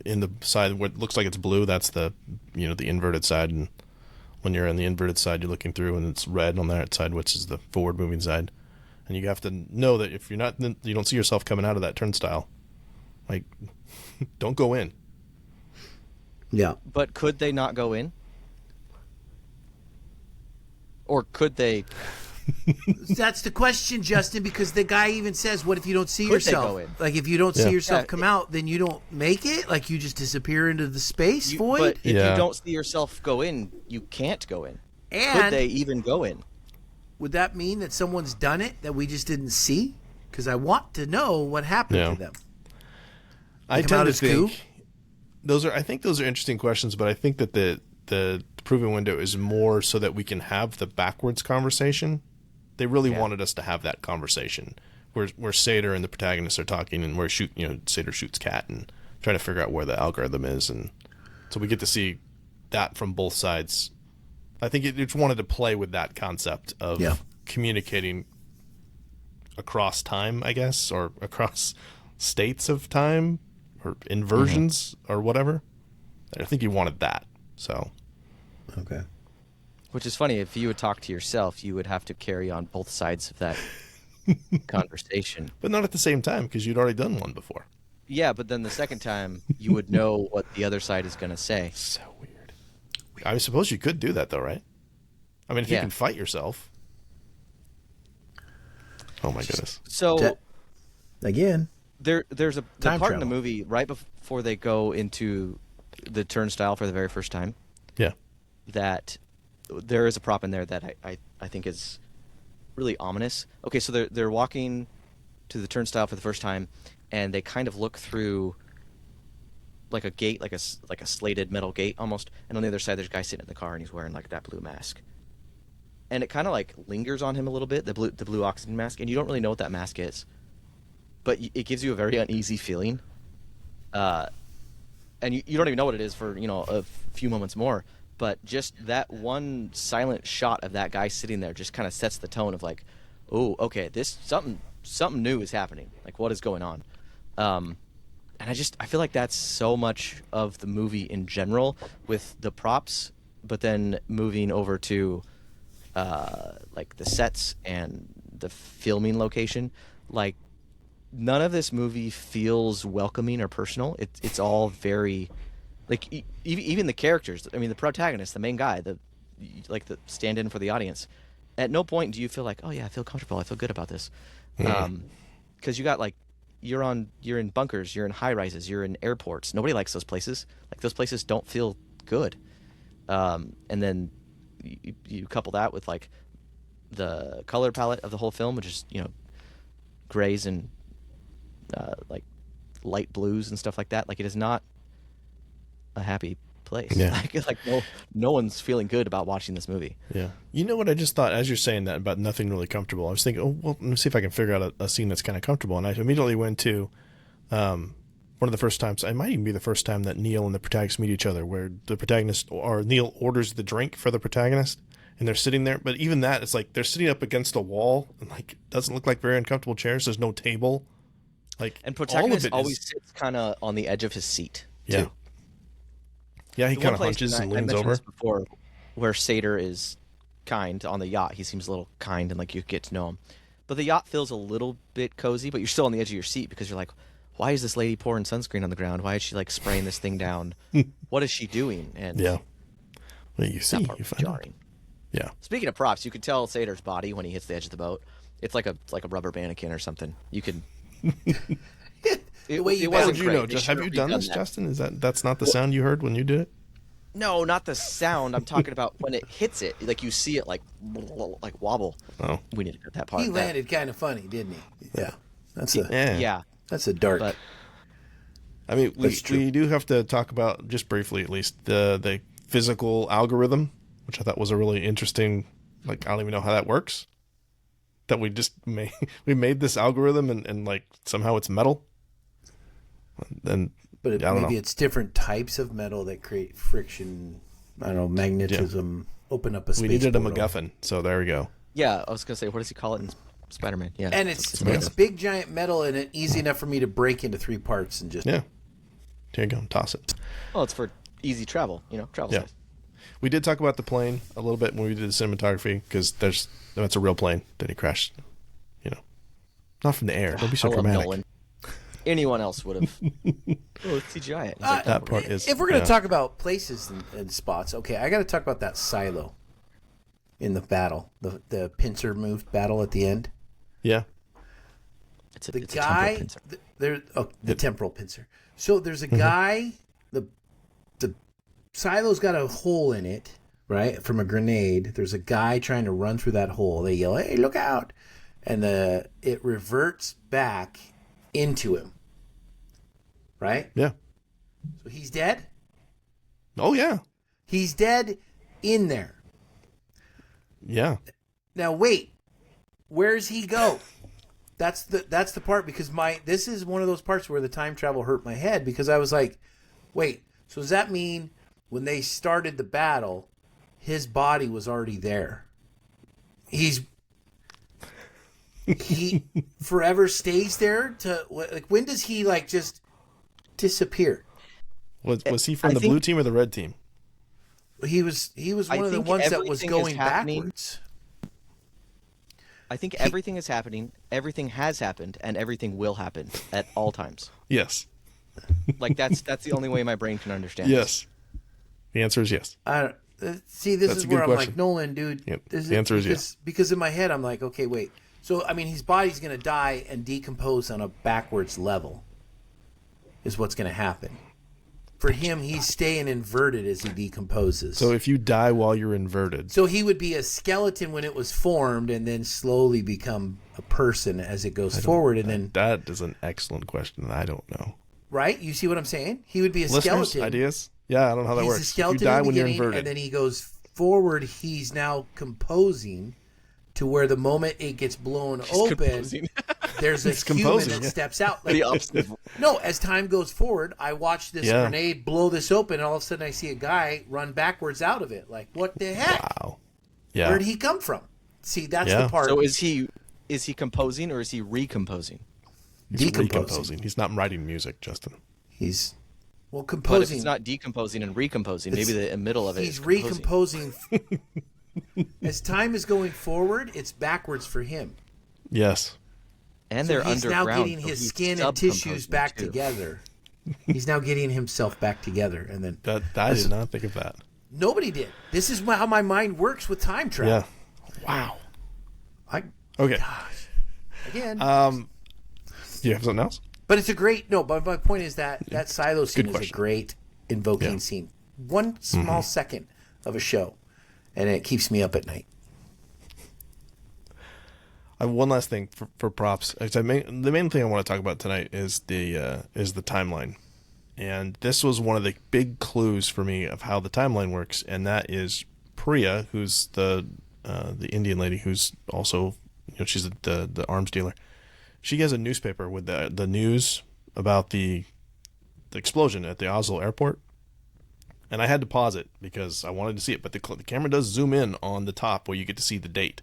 in the side where it looks like it's blue, that's the inverted side. And when you're on the inverted side, you're looking through and it's red on that side, which is the forward moving side. And you have to know that if you don't see yourself coming out of that turnstile, like, don't go in. Yeah. But could they not go in? Or could they? That's the question, Justin, because the guy even says, what if you don't see Could yourself? they go in? Like, if you don't see yourself come out, then you don't make it? Like, you just disappear into the space void? But if you don't see yourself go in, you can't go in. And could they even go in? Would that mean that someone's done it that we just didn't see? Because I want to know what happened to them. I tend to think I think those are interesting questions, but I think that the proving window is more so that we can have the backwards conversation. They really wanted us to have that conversation where Sater and the protagonist are talking, and where Sater shoots Kat and trying to figure out where the algorithm is, and so we get to see that from both sides. I think it wanted to play with that concept of communicating across time, I guess, or across states of time or inversions or whatever. I think you wanted that. So, okay. Which is funny. If you would talk to yourself, you would have to carry on both sides of that conversation. But not at the same time, because you'd already done one before. Yeah, but then the second time, you would know what the other side is going to say. So weird. I suppose you could do that, though, right? I mean, if you can fight yourself. Oh, my goodness. So, again, there's a part in the movie right before they go into the turnstile for the very first time. Yeah. That there is a prop in there that I think is really ominous. Okay, so they're walking to the turnstile for the first time, and they kind of look through like a gate, like a slated metal gate almost, and on the other side there's a guy sitting in the car, and he's wearing like that blue mask. And it kind of like lingers on him a little bit, the blue oxygen mask, and you don't really know what that mask is. but it gives you a very uneasy feeling. And you don't even know what it is for, a few moments more. But just that one silent shot of that guy sitting there just kind of sets the tone of like, oh, okay, this something new is happening. Like, what is going on? And I feel like that's so much of the movie in general with the props, but then moving over to like the sets and the filming location. Like, none of this movie feels welcoming or personal. It's all very, like, even the characters. I mean, the protagonist, the main guy, the stand-in for the audience. At no point do you feel like, oh yeah, I feel comfortable, I feel good about this, because you got like, you're in bunkers, you're in high rises, you're in airports. Nobody likes those places. Like, those places don't feel good. And then you couple that with like the color palette of the whole film, which is grays and like light blues and stuff like that. Like, it is not a happy place. Yeah. like no one's feeling good about watching this movie. Yeah. You know what I just thought as you're saying that about nothing really comfortable? I was thinking, oh, well, let me see if I can figure out a scene that's kind of comfortable. And I immediately went to one of the first times, it might even be the first time that Neil and the protagonist meet each other, where the protagonist, or Neil, orders the drink for the protagonist, and they're sitting there. But even that, it's like they're sitting up against a wall, and like it doesn't look like very uncomfortable chairs. There's no table. Like, and protagonist always sits kind of on the edge of his seat. Yeah. Too. Yeah, he kind of hunches and leans over. This before, where Sater is kind on the yacht. He seems a little kind, and like you get to know him. But the yacht feels a little bit cozy, but you're still on the edge of your seat because you're like, why is this lady pouring sunscreen on the ground? Why is she like spraying this thing down? What is she doing? And yeah, well, you see, part you find jarring. Yeah. Speaking of props, you can tell Sater's body when he hits the edge of the boat. It's like a rubber mannequin or something. You can. The way you wasn't you great. know? They Have you should've done redone this, that. Justin? That's not the sound you heard when you did it? No, not the sound. I'm talking about when it hits it. Like, you see it like wobble. Oh, We need to cut that part. He landed kind of funny, didn't he? Yeah, that's Yeah. that's a dark. But I mean, That's true. we do have to talk about, just briefly at least, the physical algorithm, which I thought was a really interesting. Like, I don't even know how that works. That we just made this algorithm and like somehow it's metal. And But I don't maybe know. it's different types of metal that create friction. I don't know, magnetism. Open up a space. We needed a portal. MacGuffin, so there we go. yeah, I was gonna say, what does he call it in Spider-Man? Yeah, And it's it's big giant metal and it easy enough for me to break into 3 parts and just Yeah. Here you go. Toss it. well, it's for easy travel. Travel Yeah. size. We did talk about the plane a little bit when we did the cinematography, because that's a real plane that he crashed. Not from the air. Don't be so I love dramatic. Nolan. Anyone else would have. Oh, it's CGI. It. That part is. If we're going to yeah. talk about places and spots, okay, I got to talk about that silo in the battle, the pincer move battle at the end. Yeah. It's a The temporal guy, pincer. the temporal pincer. So there's a guy, the silo's got a hole in it, right, from a grenade. There's a guy trying to run through that hole. They yell, "Hey, look out!" And it reverts back into him, right? Yeah. So he's dead. Oh, yeah. He's dead in there. Yeah. Now wait, where's he go? That's the part, because this is one of those parts where the time travel hurt my head, because I was like, wait, so does that mean when they started the battle, his body was already there? He forever stays there to like, when does he like just disappear? Was he from I the think- blue team or the red team? He was one of the think ones that was everything is going happening. backwards. I think everything is happening, everything has happened, and everything will happen at all times. Yes. Like, that's the only way my brain can understand. Yes. The answer is yes. I don't see. This That's is a good where I'm question. like, Nolan, dude. Yep. This The answer is because, because in my head I'm like, okay, wait. So I mean, his body's gonna die and decompose on a backwards level. Is what's gonna happen. For him, he's staying inverted as he decomposes. So if you die while you're inverted, So he would be a skeleton when it was formed, and then slowly become a person as it goes forward, and then that is an excellent question, and I don't know. right. You see what I'm saying? He would be a Listeners, skeleton. ideas? Yeah, I don't know how that He's works. a If skeleton you die in the when you're beginning, inverted. and then he goes forward. He's now composing to where the moment it gets blown open, Composing. there's a It's human composing, that yeah. steps out. Like, The opposite. no, as time goes forward, I watch this Yeah. grenade blow this open, and all of a sudden I see a guy run backwards out of it. Like, what the heck? Wow. Yeah. Where did he come from? See, that's Yeah. the part. So is he composing or is he recomposing? He's decomposing. recomposing. He's not writing music, Justin. He's well But if composing. it's not decomposing and recomposing, maybe the middle of it. He's is composing. recomposing. As time is going forward, it's backwards for him. Yes. And So they're he's underground. now getting so his he's skin and tissues subcomposing, back too. together. He's now getting himself back together, and then That I did not think of that. nobody did. This is how my mind works with time travel. Yeah. Wow. Okay. Again. Do you have something else? But it's a great But my point is that silo scene is a question. great invoking Yeah. scene. One small second of a show, and it keeps me up at night. I have one last thing for props. The main thing I want to talk about tonight is the timeline, and this was one of the big clues for me of how the timeline works, and that is Priya, who's the Indian lady who's also, she's the arms dealer. She has a newspaper with the news about the explosion at the Oslo airport, and I had to pause it because I wanted to see it, but the camera does zoom in on the top where you get to see the date.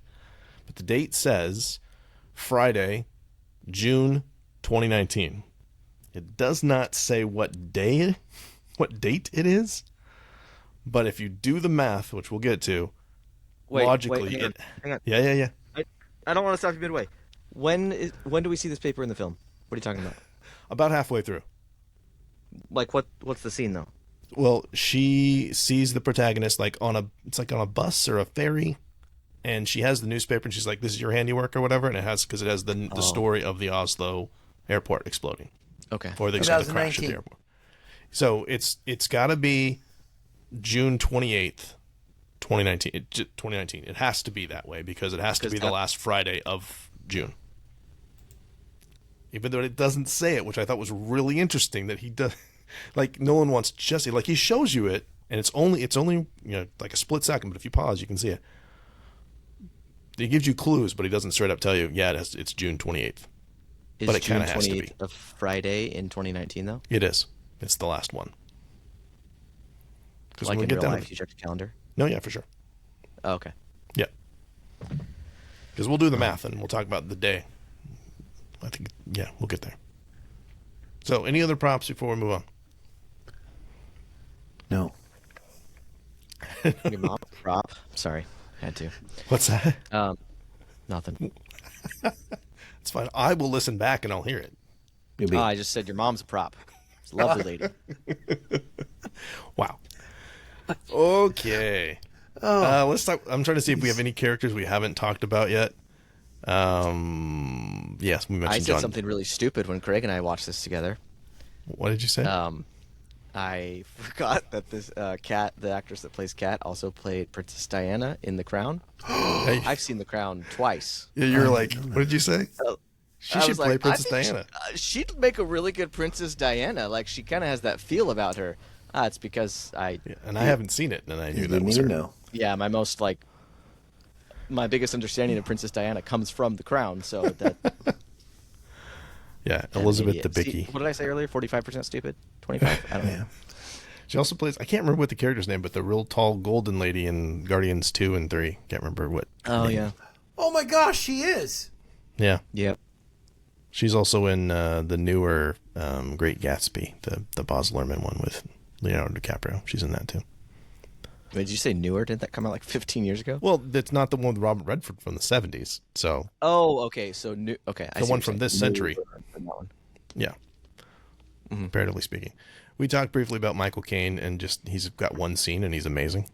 But the date says Friday, June 2019. It does not say what date it is, but if you do the math, which we'll get to, logically, hang on. Yeah. I don't want to stop you midway. When do we see this paper in the film? What are you talking about? About halfway through. Like what's the scene though? Well, she sees the protagonist on a bus or a ferry, and she has the newspaper, and she's like, "This is your handiwork" or whatever, and it has the story of the Oslo airport exploding. Okay. Or the crash at the 2019. airport. So it's got to be June 28th, 2019. 2019. It has to be that way because it has to be the last Friday of June. Even though it doesn't say it, which I thought was really interesting that he does. Like, Nolan wants Jesse. Like, he shows you it, and it's only like a split second, but if you pause, you can see it. He gives you clues, but he doesn't straight up tell you, it's June 28th. Is But it June kinda has to be. 28th a Friday in 2019 though? It is. It's the last one. Because Like when we in get real down, life, you check the calendar. no, yeah, for sure. Oh, okay. Yeah. Because we'll do the math and we'll talk about the day. I think, we'll get there. So, any other props before we move on? No. Your mom prop. Sorry, had to. What's that? Nothing. It's fine. I will listen back and I'll hear it. You'll be- I just said your mom's a prop. It's a lovely lady. Wow. Okay. Let's talk. I'm trying to see if we have any characters we haven't talked about yet. Yes, we mentioned I said John. something really stupid when Craig and I watched this together. What did you say? I forgot that this Kat, the actress that plays Kat, also played Princess Diana in The Crown. Hey. I've seen The Crown twice. Yeah, you're like, what did you say? She I should was play like, Princess I think Diana. She'd make a really good Princess Diana. Like, she kind of has that feel about her. It's because Yeah, and I haven't seen it, and I knew you that didn't was even her. know. yeah, my biggest understanding of Princess Diana comes from The Crown. So that Yeah, Elizabeth idiot. Debicki. See, what did I say earlier? 45% stupid? 25? I don't know. She also plays, I can't remember what the character's name, but the real tall golden lady in Guardians 2 and 3. Can't remember what. Oh, yeah. Oh my gosh, she is. Yeah. Yep. She's also in the newer Great Gatsby, the Baz Luhrmann one with Leonardo DiCaprio. She's in that too. Wait, did you say newer? Didn't that come out like 15 years ago? Well, it's not the one with Robert Redford from the 70s. So, Oh, okay. So new. Okay, I the see one what from you're this saying. century. Newer than that one. Yeah. Comparatively speaking. We talked briefly about Michael Caine, and just he's got one scene, and he's amazing.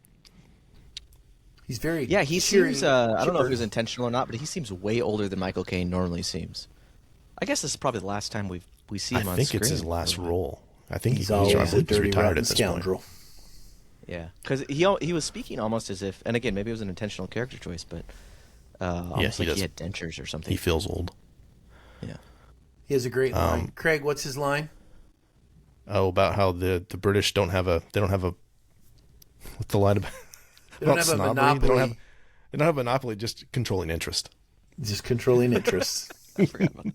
He's very Yeah, he cheery, seems. I don't know if chipper. it was intentional or not, but he seems way older than Michael Caine normally seems. I guess this is probably the last time we see him I on think screen. it's his last role. I think He's he's always retired a dirty, at rotten this scoundrel. point. Yeah, because he was speaking almost as if, and again, maybe it was an intentional character choice, but almost he like does. he had dentures or something. He feels old. Yeah. He has a great line. Craig, what's his line? Oh, about how the British don't have a what's the line about? They don't about have a snobbery? monopoly. They don't have a monopoly, just controlling interest. Just controlling interests. I forgot about that.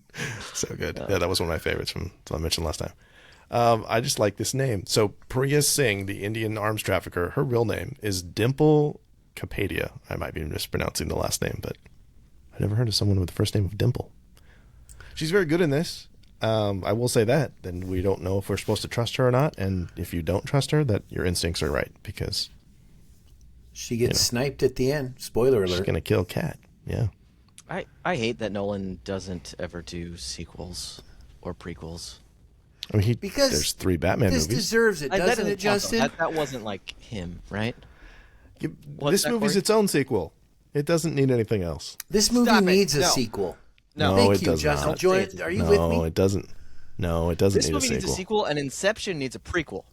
So good. Yeah, that was one of my favorites from I mentioned last time. I just like this name. So Priya Singh, the Indian arms trafficker, her real name is Dimple Kapadia. I might be mispronouncing the last name, but I never heard of someone with the first name of Dimple. She's very good in this. I will say that. Then we don't know if we're supposed to trust her or not. And if you don't trust her, that your instincts are right, because she gets sniped at the end. Spoiler alert. she's going to kill Kat. Yeah. I hate that Nolan doesn't ever do sequels or prequels. I mean, Because there's 3 Batman This movies. deserves it, doesn't it, Justin? That wasn't like him, right? This movie's its own sequel. It doesn't need anything else. This movie Stop it. needs a No. sequel. No, Thank it you, does Justin. not. Are you No, with me? it doesn't. No, it doesn't This need a movie sequel. needs a sequel, and Inception needs a prequel.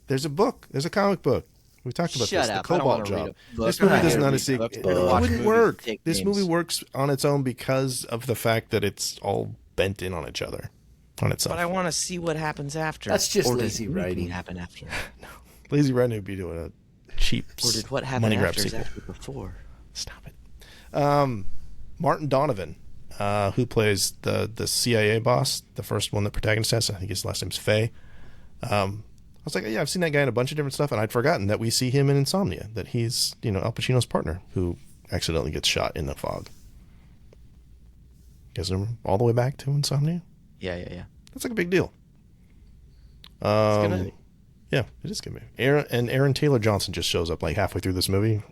There's a book. There's a comic book. We talked about Shut this. up. The I don't wanna Cobalt read Job. a book. This movie I does hate not a reading sequel. books, It but I watch wouldn't movies work. with fake This names. movie works on its own because of the fact that it's all bent in on each other, on itself. But I want to see what happens after. That's just Or does lazy anything writing. happen after? Lazy Writing would be doing a cheap Or did what happened money grab after is sequel. actually before? Stop it. Martin Donovan, who plays the CIA boss, the first one that protagonist has. I think his last name's Faye. I was like, yeah, I've seen that guy in a bunch of different stuff, and I'd forgotten that we see him in Insomnia, that he's, Al Pacino's partner who accidentally gets shot in the fog. You guys remember all the way back to Insomnia? Yeah. That's like a big deal. It's a good movie. Yeah, it is a good movie. Aaron Taylor Johnson just shows up like halfway through this movie,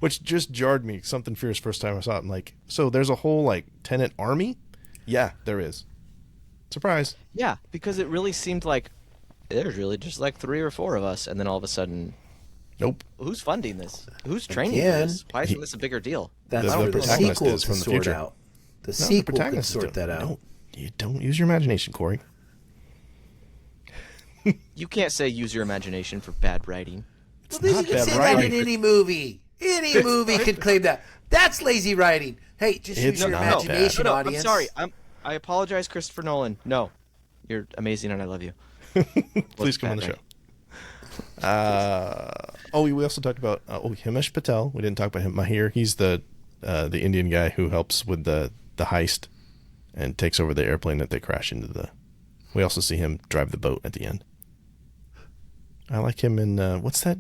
which just jarred me. Something fierce first time I saw it. I'm like, so there's a whole like Tenet army? Yeah, there is. Surprise. Yeah, because it really seemed like there's really just like 3 or 4 of us, and then all of a sudden, Nope. who's funding this? Who's training Again, for this? Why isn't this a bigger deal? That's The where the protagonist sequel is to from the sort future. out. The No, sequel could protagonist is sort that out. Don't use your imagination, Corey. You can't say use your imagination for bad writing. It's Well, not you can bad say that writing. in any movie. Any movie could claim that. That's lazy writing. Hey, just use It's your not bad. imagination, No, audience. I'm sorry. I apologize, Christopher Nolan. No, you're amazing and I love you. Please come on the show. We also talked about Himesh Patel. We didn't talk about him. Mahir. He's the Indian guy who helps with the heist and takes over the airplane that they crash into the. We also see him drive the boat at the end. I like him in what's that?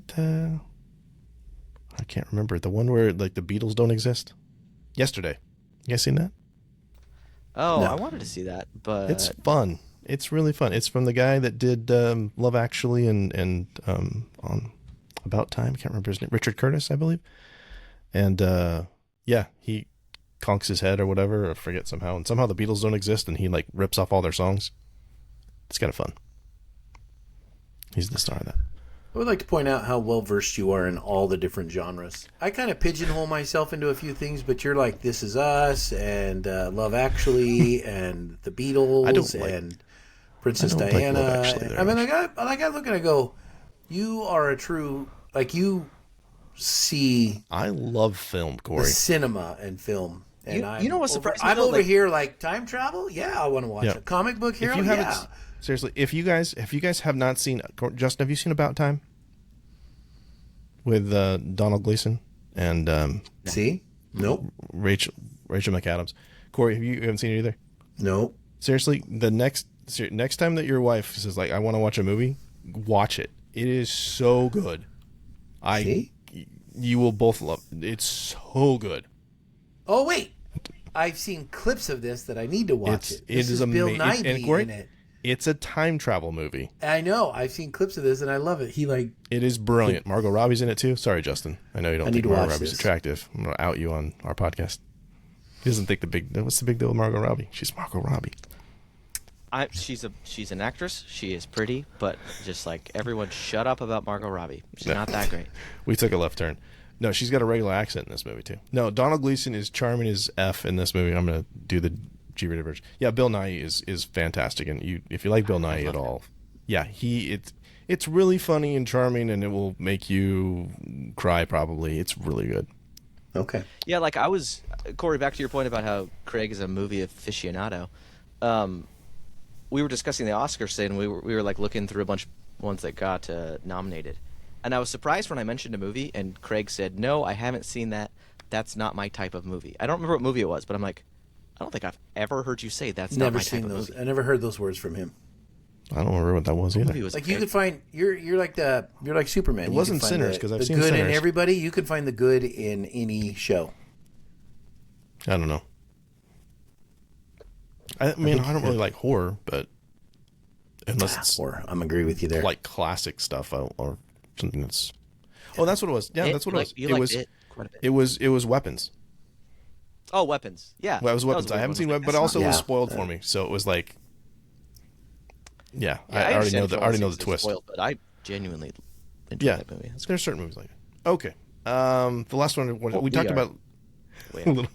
I can't remember the one where like the Beatles don't exist. Yesterday, you guys seen that? Oh, No. I wanted to see that, but It's fun. It's really fun. It's from the guy that did Love Actually and on About Time. I can't remember his name. Richard Curtis, I believe. And he conks his head or whatever, or forget somehow. And somehow the Beatles don't exist, and he like rips off all their songs. It's kind of fun. He's the star of that. I would like to point out how well versed you are in all the different genres. I kind of pigeonhole myself into a few things, but you're like This Is Us and Love Actually and The Beatles and Princess I don't like Diana. Love Actually very I mean, much. I look and I go, you are a true you see I love film, the Corey. cinema and film. And You know what surprised me, I'm though? over Like- here like time travel. Yeah, I want to watch Yeah. a comic book hero. If you haven't, Yeah. seriously, if you guys have not seen, Justin, have you seen About Time with Donald Gleason and See? Nope. Rachel McAdams? Corey, you haven't seen it either? Nope. Seriously, the next time that your wife says like, I want to watch a movie, watch it. It is so good. See? You will both love it. It's so good. Oh wait, I've seen clips of this that I need to watch it. This is Bill amazing. And Nighy Corey, in it. it's a time travel movie. I know. I've seen clips of this and I love it. It is brilliant. Margot Robbie's in it too. Sorry, Justin. I know you don't I think need to Margot watch Robbie's this. attractive. I'm gonna out you on our podcast. He doesn't think what's the big deal with Margot Robbie? She's Margot Robbie. she's an actress. She is pretty, but just like everyone, shut up about Margot Robbie. She's not that great. We took a left turn. No, she's got a regular accent in this movie too. No, Donald Gleason is charming as F in this movie. I'm gonna do the G-rated version. Yeah, Bill Nighy is fantastic, and if you like Bill Nighy at all, yeah, it's really funny and charming, and it will make you cry probably. It's really good. Okay. Yeah, like Corey, back to your point about how Craig is a movie aficionado. We were discussing the Oscars today, and we were like looking through a bunch of ones that got nominated. And I was surprised when I mentioned a movie, and Craig said, "No, I haven't seen that. That's not my type of movie." I don't remember what movie it was, but I'm like, I don't think I've ever heard you say that's not Never my type seen of those. movie. I never heard those words from him. I don't remember what that was either. Movie was Like you great. could find you're like Superman. It You wasn't could find Sinners, 'cause I've the seen good in Sinners. everybody. You could find the good in any show. I don't know. I mean, I don't really like horror, but unless it's Or I'm agree with you there. like classic stuff or something that's. Oh, that's what it was. Yeah, that's what it was. You It liked was. it quite a bit. It was weapons. Oh, Weapons. Yeah. Well, it was That weapons. a I weird haven't one. seen Like, weapons, but that's also it was Yeah. spoiled for me. So it was like, yeah, not- I already understand know if the you I already wanna know see the it twist. spoiled, but I genuinely enjoyed Yeah, that movie. That's there's certain movies like that. Okay, the last one we we talked are about way a little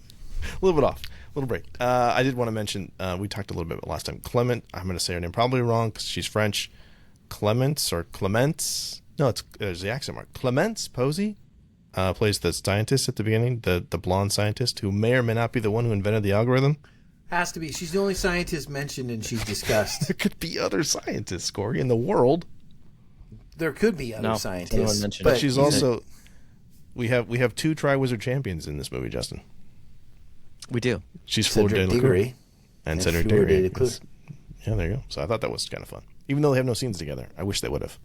bit off, a little break. I did want to mention we talked a little bit about last time. Clement, I'm going to say her name probably wrong because she's French. Clements or Clements? No, it's there's the accent mark. Clements Posey plays the scientist at the beginning, the blonde scientist who may or may not be the one who invented the algorithm. Has to be. She's the only scientist mentioned, and she's discussed. There could be other scientists, Corey, in the world. There could be other No, scientists, anyone mentioned but it. She's also we have two Triwizard champions in this movie, Justin. We do. She's Cedric Fleur de Diggory. and Cedric Fleur de Diggory. Diggory. Yeah, there you go. So I thought that was kind of fun, even though they have no scenes together. I wish they would have.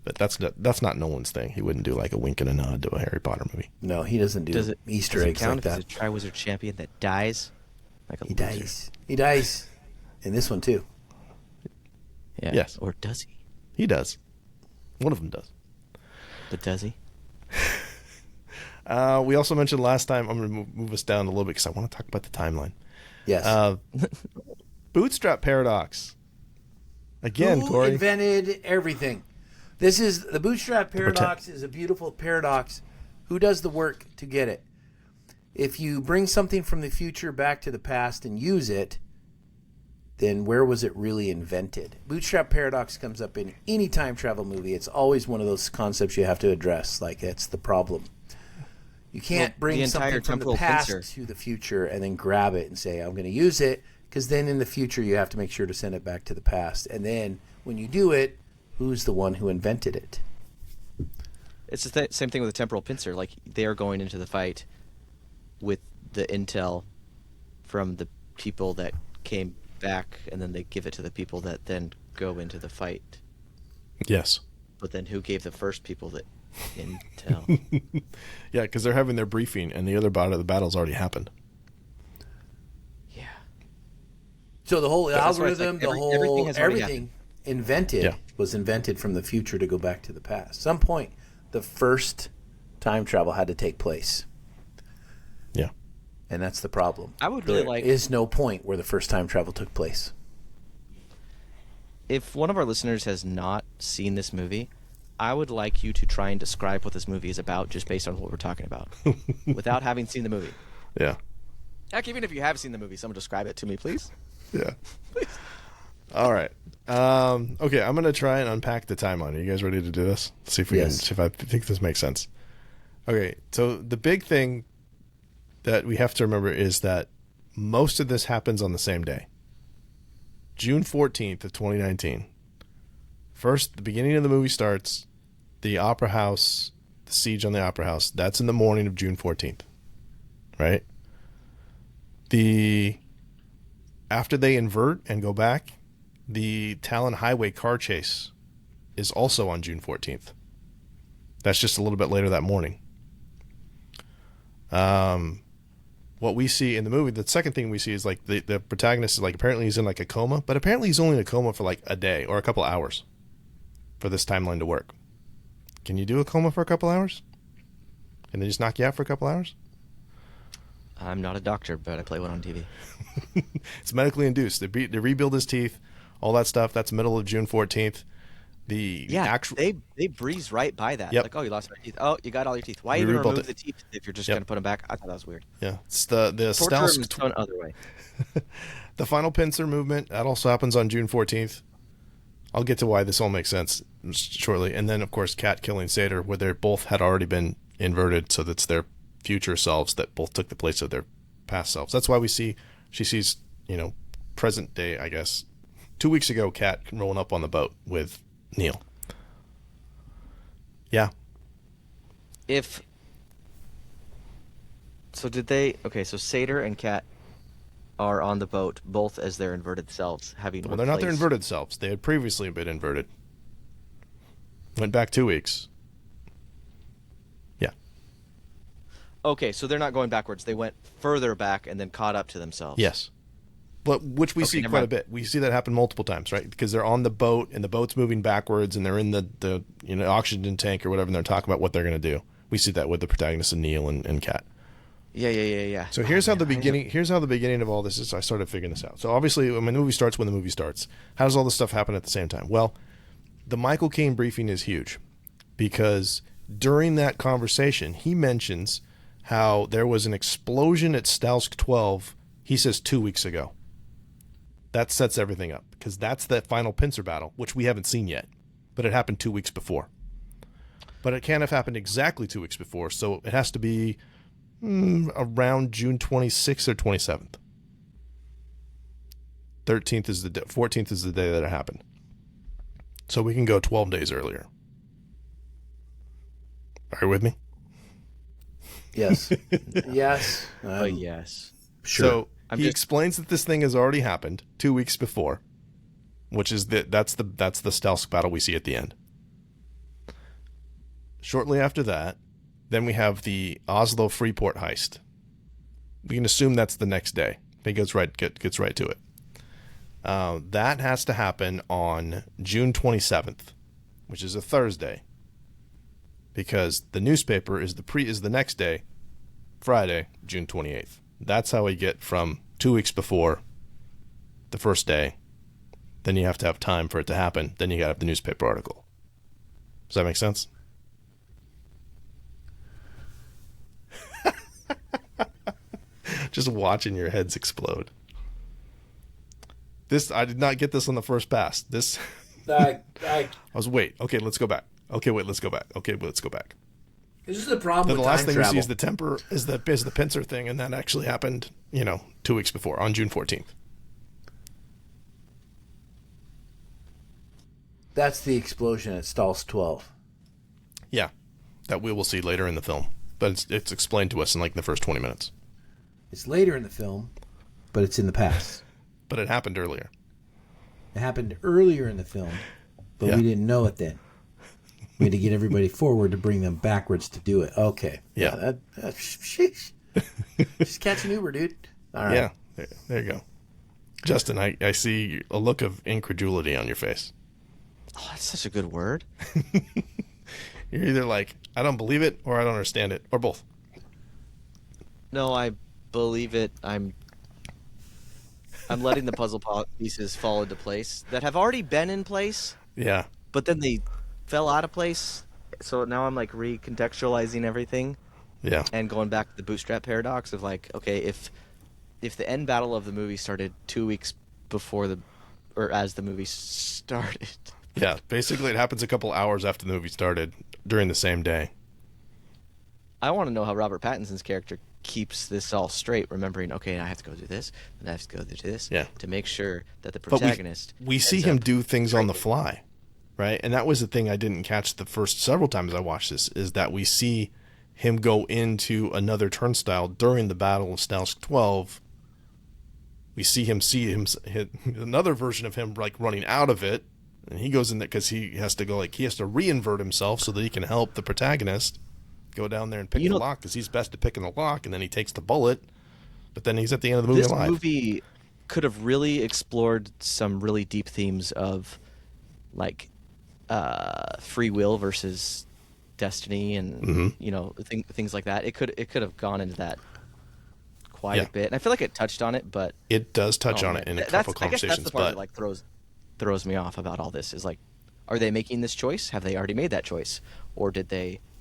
But that's not Nolan's thing. He wouldn't do like a wink and a nod to a Harry Potter movie. No, he doesn't do Does it Easter does it eggs count like if that. he's a Triwizard champion that dies? Like a He loser? dies. He dies in this one too. Yeah. Yes. Or does he? He does. One of them does. But does he? We also mentioned last time. I'm going to move us down a little bit because I want to talk about the timeline. Yes. Bootstrap paradox. Again, Who Corey. invented everything? This is the bootstrap paradox. Is a beautiful paradox. Who does the work to get it? If you bring something from the future back to the past and use it, then where was it really invented? Bootstrap paradox comes up in any time travel movie. It's always one of those concepts you have to address. Like, it's the problem. You can't Well, bring the entire something from the temporal past pincer. to the future and then grab it and say, I'm going to use it, because then in the future you have to make sure to send it back to the past. And then when you do it, who's the one who invented it? It's the same thing with the temporal pincer. Like, they're going into the fight with the intel from the people that came back, and then they give it to the people that then go into the fight. Yes. But then who gave the first people the intel? Yeah, because they're having their briefing, and the other part of the battle's already happened. Yeah. So the whole That's why it's like algorithm, everything has already everything invented Yeah. was invented from the future to go back to the past. Some point, the first time travel had to take place, Yeah. and that's the problem. I would really There like- is no point where the first time travel took place. If one of our listeners has not seen this movie, I would like you to try and describe what this movie is about just based on what we're talking about without having seen the movie. Yeah. Heck, even if you have seen the movie, someone describe it to me, please. Yeah. All right. Okay, I'm gonna try and unpack the timeline. Are you guys ready to do this? See if we Yes. can. See if I think this makes sense. Okay, so the big thing that we have to remember is that most of this happens on the same day, June 14th of 2019. First, the beginning of the movie starts. The Opera House, the siege on the Opera House. That's in the morning of June 14th, right? After they invert and go back, the Talon Highway car chase is also on June 14th. That's just a little bit later that morning. What we see in the movie, the second thing we see is like the protagonist is like, apparently he's in like a coma, but apparently he's only in a coma for like a day or a couple hours for this timeline to work. Can you do a coma for a couple hours? Can they just knock you out for a couple hours? I'm not a doctor, but I play one on TV. It's medically induced. They rebuild his teeth, all that stuff. That's middle of June 14th. They breeze right by that. Yep. Like, oh, you lost your teeth. Oh, you got all your teeth. Why We even rebuilt remove it. the teeth if you're just Yep. going to put them back? I thought that was weird. Yeah, it's the Torture him Staus in some other way. the final pincer movement. That also happens on June 14th. I'll get to why this all makes sense shortly. And then, of course, Kat killing Sator, where they both had already been inverted, so that's their future selves that both took the place of their past selves. That's why she sees, present day, I guess. 2 weeks ago, Kat rolling up on the boat with Neil. Yeah. So Sator and Kat are on the boat, both as their inverted selves, having Well, they're not their replaced- inverted selves. They had previously been inverted. Went back 2 weeks. Yeah. Okay, so they're not going backwards. They went further back and then caught up to themselves. Yes. But which we see never quite a mind. bit. We see that happen multiple times, right? Because they're on the boat and the boat's moving backwards and they're in the oxygen tank or whatever, and they're talking about what they're going to do. We see that with the protagonist and Neil and Kat. Yeah. So here's how the beginning of all this is. I started figuring this out. So obviously, when the movie starts, how does all this stuff happen at the same time? Well, the Michael Caine briefing is huge because during that conversation, he mentions how there was an explosion at Stalsk 12. He says 2 weeks ago. That sets everything up because that's that final pincer battle, which we haven't seen yet, but it happened 2 weeks before. But it can't have happened exactly 2 weeks before, so it has to be around June 26th or 27th. 14th is the day that it happened. So we can go 12 days earlier. Are you with me? Yes. Yes. Yes. Sure. So he explains that this thing has already happened 2 weeks before, which is that's the Stalsk battle we see at the end. Shortly after that, then we have the Oslo Freeport heist. We can assume that's the next day. He gets right to it. That has to happen on June 27th, which is a Thursday, because the newspaper is the next day, Friday, June 28th. That's how we get from 2 weeks before the first day. Then you have to have time for it to happen. Then you got to have the newspaper article. Does that make sense? Just watching your heads explode. I did not get this on the first pass. I was Okay, let's go back. Okay, wait, let's go back. Okay, let's go back. This is the problem Then with the last time thing travel. we see is the temper is the pincer thing, and that actually happened 2 weeks before on June 14th. That's the explosion at Stalls 12. Yeah, that we will see later in the film, but it's explained to us in like the first 20 minutes. It's later in the film, but it's in the past. But it happened earlier. It happened earlier in the film, but Yeah. we didn't know it then. We had to get everybody forward to bring them backwards to do it. Okay. Yeah. Sheesh. Just catch an Uber, dude. All right. Yeah, there you go. Justin, I see a look of incredulity on your face. Oh, that's such a good word. You're either like, I don't believe it, or I don't understand it, or both. No, I believe it. I'm letting the puzzle pieces fall into place that have already been in place, Yeah. but then they fell out of place. So now I'm like recontextualizing everything Yeah. and going back to the bootstrap paradox of like, okay, if the end battle of the movie started 2 weeks before as the movie started. Yeah. Basically, it happens a couple hours after the movie started during the same day. I want to know how Robert Pattinson's character keeps this all straight, remembering, okay, I have to go do this, and I have to go do this, Yeah. to make sure that the But protagonist. we see ends him up do things on the breaking. fly, right? And that was the thing I didn't catch the first several times I watched this, is that we see him go into another turnstile during the Battle of Stalsk 12. We see him another version of him like running out of it, and he goes in there because he has to reinvert himself so that he can help the protagonist go down there and pick the lock, because he's best at picking the lock, and then he takes the bullet, but then he's at the end of the movie This alive. movie could have really explored some really deep themes of like free will versus destiny and things like that. It could have gone into that quite Yeah. a bit, and I feel like it touched on it, but It does touch on man, it in a that's- couple I guess conversations, that's the part but that like throws me off about all this is like, are they making this choice? Have they already made that choice, or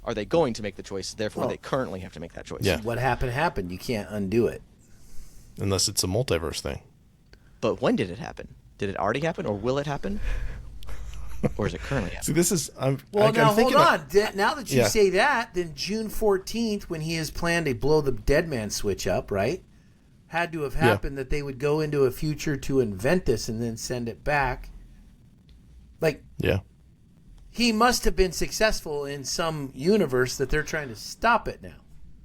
are they going to make the choice? Therefore, they currently have to make that choice. Yeah. What happened. You can't undo it. unless it's a multiverse thing. But when did it happen? Did it already happen, or will it happen, or is it currently happening? See, this is Well, I'm now hold thinking on. Now that you Yeah. say that, then June 14th, when he has planned to blow the dead man switch up, right? Had to have happened that they would go into a future to invent this and then send it back. Like, Yeah. he must have been successful in some universe that they're trying to stop it now.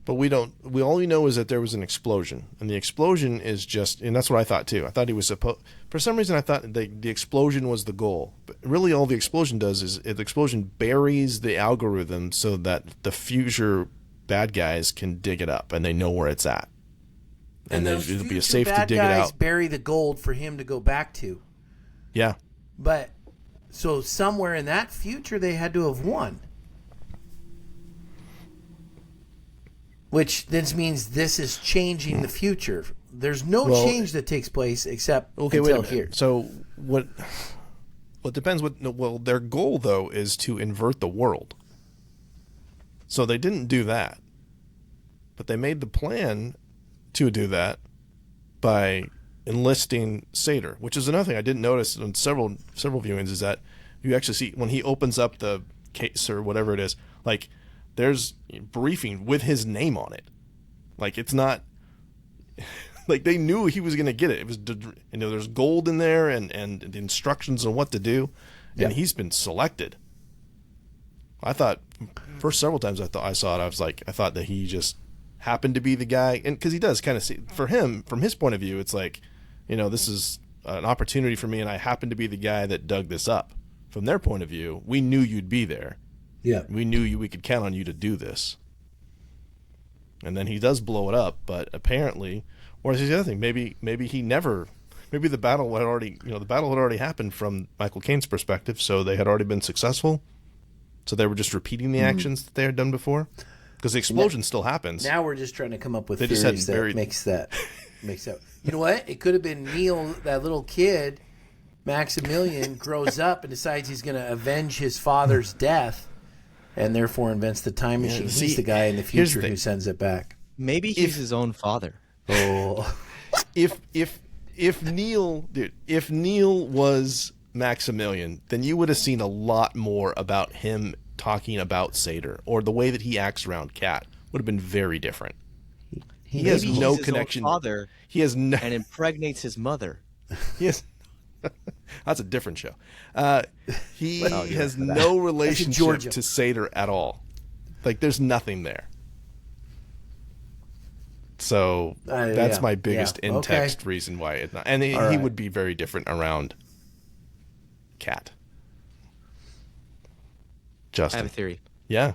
But we don't. We all we know is that there was an explosion, and the explosion is just. And that's what I thought too. I thought he was supposed. For some reason, I thought the explosion was the goal. But really, all the explosion does is the explosion buries the algorithm so that the future bad guys can dig it up and they know where it's at, and then it'll be safe to dig it out. Bury the gold for him to go back to. Yeah. But so somewhere in that future, they had to have won. Which then means this is changing the future. There's no change that takes place except until here. So what? Well, it depends. Well, their goal though is to invert the world. So they didn't do that, but they made the plan to do that by enlisting Sator, which is another thing I didn't notice in several viewings. Is that you actually see when he opens up the case or whatever it is, like. There's briefing with his name on it. Like, it's not... Like, they knew he was going to get it. It was, there's gold in there and the instructions on what to do. And he's been selected. I thought, first several times I saw it, I thought that he just happened to be the guy. And because he does kind of see... For him, from his point of view, it's like, this is an opportunity for me, and I happen to be the guy that dug this up. From their point of view, we knew you'd be there. Yeah, we knew we could count on you to do this. And then he does blow it up, but apparently, or is the other thing? Maybe the battle had already happened from Michael Caine's perspective, so they had already been successful. So they were just repeating the actions that they had done before, because the explosion still happens. Now we're just trying to come up with they theories that makes that. You know what? It could have been Neil, that little kid, Maximilian, grows up and decides he's going to avenge his father's death. And therefore invents the time machine. He's the guy in the future who sends it back. Maybe he's his own father. Oh, if Neil was Maximilian, then you would have seen a lot more about him talking about Sator, or the way that he acts around Kat would have been very different. He has no connection. His own father. He has no, and impregnates his mother. He has. That's a different show. He has no relationship to Sator at all. Like, there's nothing there. So that's my biggest in-text reason why it's not. And he would be very different around Kat. Justin. I have a theory. Yeah.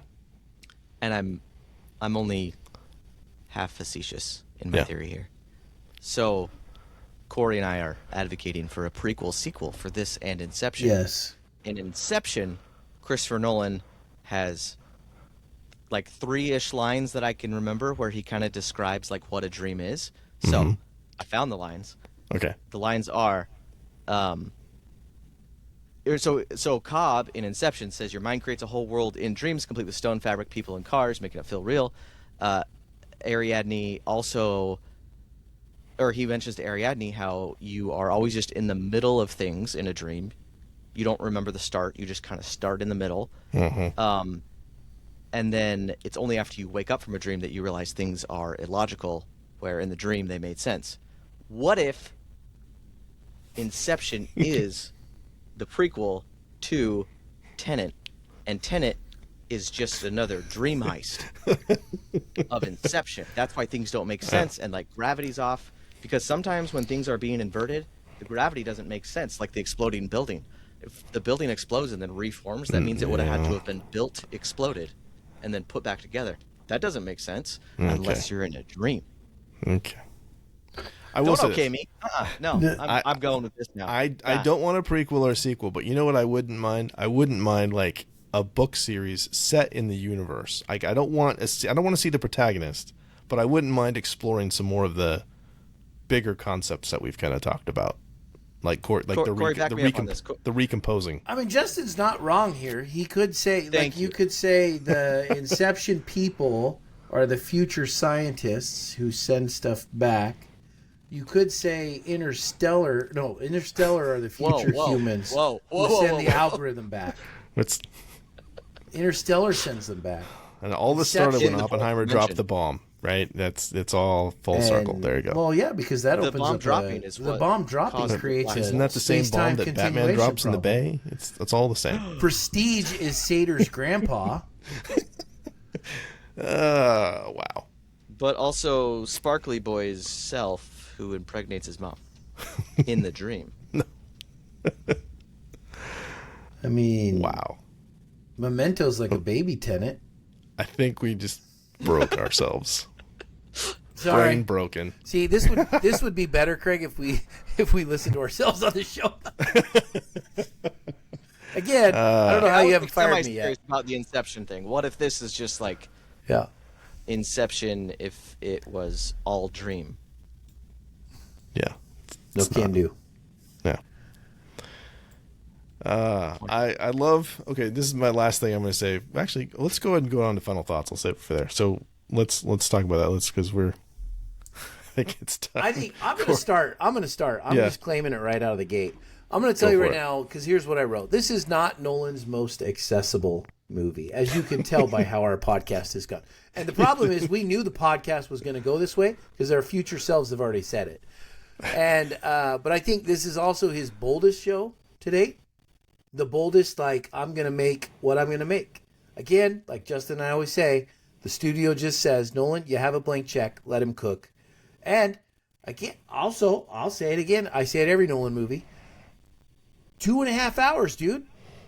And I'm only half facetious in my theory here. So Corey and I are advocating for a prequel sequel for this and Inception. Yes. In Inception, Christopher Nolan has like 3-ish lines that I can remember where he kind of describes like what a dream is. So I found the lines. Okay. The lines are, so Cobb in Inception says your mind creates a whole world in dreams, complete with stone, fabric, people, and cars, making it feel real. Ariadne also... Or he mentions to Ariadne how you are always just in the middle of things in a dream. You don't remember the start. You just kind of start in the middle. Mm-hmm. And then it's only after you wake up from a dream that you realize things are illogical, where in the dream they made sense. What if Inception is the prequel to Tenet, and Tenet is just another dream heist of Inception? That's why things don't make sense, and like gravity's off. Because sometimes when things are being inverted, the gravity doesn't make sense, like the exploding building. If the building explodes and then reforms, that means it would have had to have been built, exploded, and then put back together. That doesn't make sense unless you're in a dream. Okay. Me. No, I'm going with this now. I don't want a prequel or a sequel, but you know what I wouldn't mind? I wouldn't mind like a book series set in the universe. Like I don't want to see the protagonist, but I wouldn't mind exploring some more of the bigger concepts that we've kind of talked about, like the recomposing. I mean, Justin's not wrong here. He could say, you could say the Inception people are the future scientists who send stuff back. You could say Interstellar are the future humans who send the algorithm back. Interstellar sends them back. And all this started when Oppenheimer dropped the bomb. Right, it's all full circle. There you go. Well, yeah, because that opens bomb up dropping the bomb dropping creates. Isn't that the same bomb that Batman drops in the bay? It's all the same. Prestige is Sator's grandpa. Wow. but also Sparkly Boy's self, who impregnates his mom in the dream. I mean, Wow. Memento's like a baby Tenet. I think we just broke ourselves. Sorry. Brain broken. See, this would be better, Craig, if we listened to ourselves on the show. Again, I don't know how you haven't fired me yet. About the Inception thing. What if this is just like Inception if it was all dream? Yeah. No can do. Yeah. I love. Okay, this is my last thing I'm going to say. Actually, let's go ahead and go on to final thoughts. I'll save it for there. So let's talk about that. Because we're. I think it's time. I think I'm going to start. I'm just claiming it right out of the gate. I'm going to tell you right now, because here's what I wrote. This is not Nolan's most accessible movie, as you can tell by how our podcast has gone. And the problem is, we knew the podcast was going to go this way because our future selves have already said it. And but I think this is also his boldest show to date. The boldest, like, I'm going to make what I'm going to make. Again, like Justin and I always say, the studio just says, Nolan, you have a blank check, let him cook. And again, also, I'll say it again. I say it every Nolan movie. 2.5 hours, dude.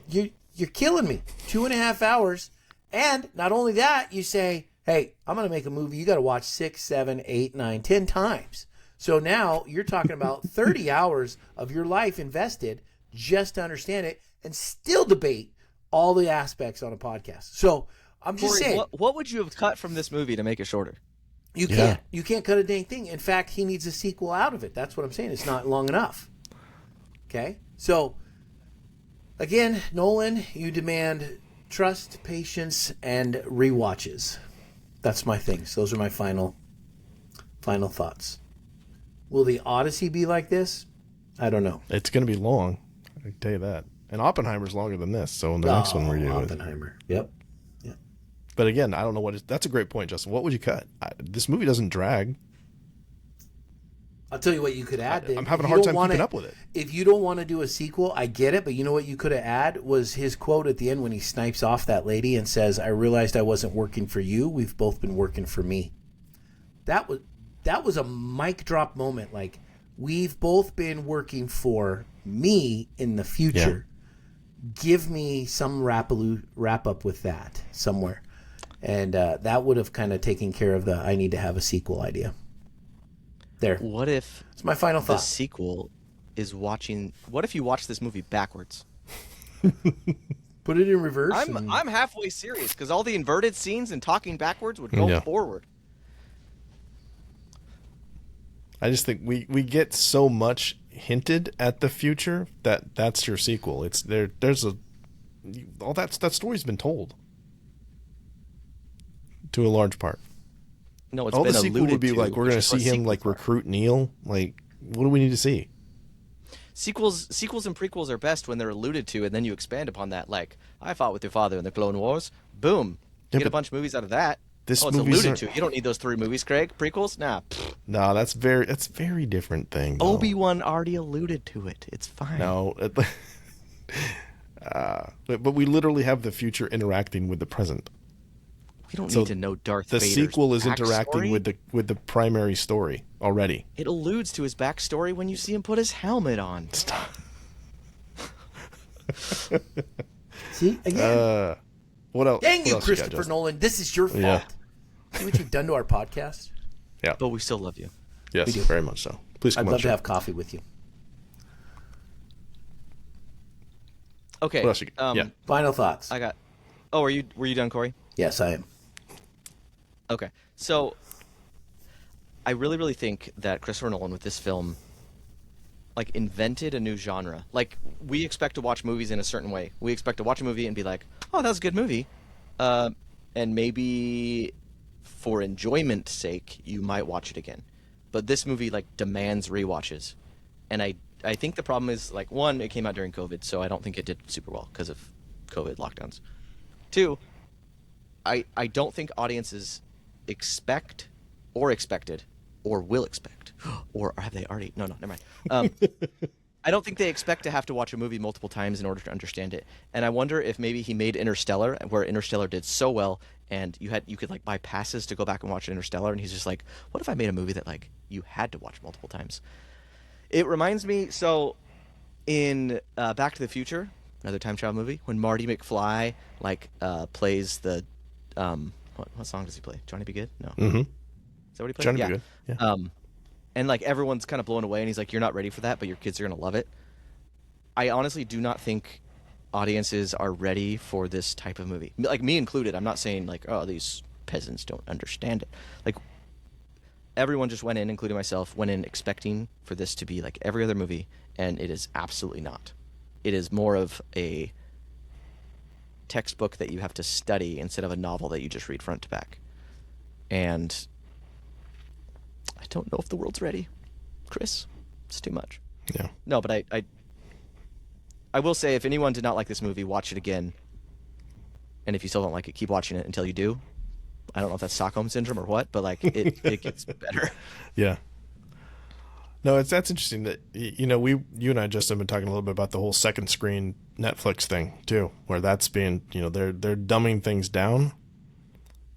You're killing me. 2.5 hours. And not only that, you say, hey, I'm going to make a movie you got to watch 6, 7, 8, 9, 10 times. So now you're talking about 30 hours of your life invested just to understand it and still debate all the aspects on a podcast. So I'm just saying. What would you have cut from this movie to make it shorter? You can't. You can't cut a dang thing. In fact, he needs a sequel out of it. That's what I'm saying. It's not long enough. Okay? So, again, Nolan, you demand trust, patience, and rewatches. That's my things. Those are my final thoughts. Will the Odyssey be like this? I don't know. It's going to be long. I can tell you that. And Oppenheimer's longer than this. So in the next one we're doing Oppenheimer. Yep. But again, I don't know what. That's a great point, Justin. What would you cut? This movie doesn't drag. I'll tell you what you could add. I'm having a hard time keeping up with it. If you don't want to do a sequel, I get it. But you know what you could have added was his quote at the end when he snipes off that lady and says, "I realized I wasn't working for you. We've both been working for me." That was a mic drop moment. Like, we've both been working for me in the future. Yeah. Give me some wrap up with that somewhere. And that would have kind of taken care of the I need to have a sequel idea. There. What if it's my final thought? The sequel is watching. What if you watch this movie backwards? Put it in reverse. I'm halfway serious because all the inverted scenes and talking backwards would go forward. I just think we get so much hinted at the future that's your sequel. It's there. There's all that story's been told. To a large part. No, it's all been the sequel would be like we're going to see him like recruit Neil. Like, what do we need to see? Sequels and prequels are best when they're alluded to, and then you expand upon that. Like, I fought with your father in the Clone Wars. Boom, get a bunch of movies out of that. This it's alluded to. You don't need those 3 movies, Craig. Prequels, nah. No, that's very different thing. Though. Obi-Wan already alluded to it. It's fine. No, but we literally have the future interacting with the present. We don't need to know Darth Vader's The sequel is interacting backstory. with the primary story already. It alludes to his backstory when you see him put his helmet on. Stop. See again. What else? Dang you, Christopher Nolan! This is your fault. Yeah. See what you've done to our podcast. Yeah, but we still love you. Yes, very much so. Please come I'd on. love to have coffee with you. Okay. What else you got? Final thoughts. I got. Oh, were you done, Corey? Yes, I am. Okay, so I really, really think that Christopher Nolan with this film, like, invented a new genre. Like, we expect to watch movies in a certain way. We expect to watch a movie and be like, "Oh, that was a good movie," and maybe for enjoyment's sake, you might watch it again. But this movie like demands rewatches, and I think the problem is, like, 1, it came out during COVID, so I don't think it did super well because of COVID lockdowns. 2, I don't think audiences expect or expected or will expect or have they already? No, never mind. I don't think they expect to have to watch a movie multiple times in order to understand it. And I wonder if maybe he made Interstellar, where Interstellar did so well, and you could like buy passes to go back and watch Interstellar, and he's just like, what if I made a movie that like you had to watch multiple times? It reminds me, so in Back to the Future, another time travel movie, when Marty McFly like plays the what song does he play? Johnny Be Good? No. Mm-hmm. Is that what he plays? Johnny Yeah. Be Good. Yeah. And like everyone's kind of blown away, and he's like, "You're not ready for that, but your kids are gonna love it." I honestly do not think audiences are ready for this type of movie, like me included. I'm not saying like, "Oh, these peasants don't understand it." Like everyone just went in, including myself, went in expecting for this to be like every other movie, and it is absolutely not. It is more of a textbook that you have to study instead of a novel that you just read front to back. And I don't know if the world's ready, Chris. It's too much. Yeah. No, but I will say, if anyone did not like this movie, watch it again. And if you still don't like it, keep watching it until you do. I don't know if that's Stockholm Syndrome or what, but like it gets better. Yeah. No, that's interesting that you and I just have been talking a little bit about the whole second screen Netflix thing too, where that's being, they're dumbing things down.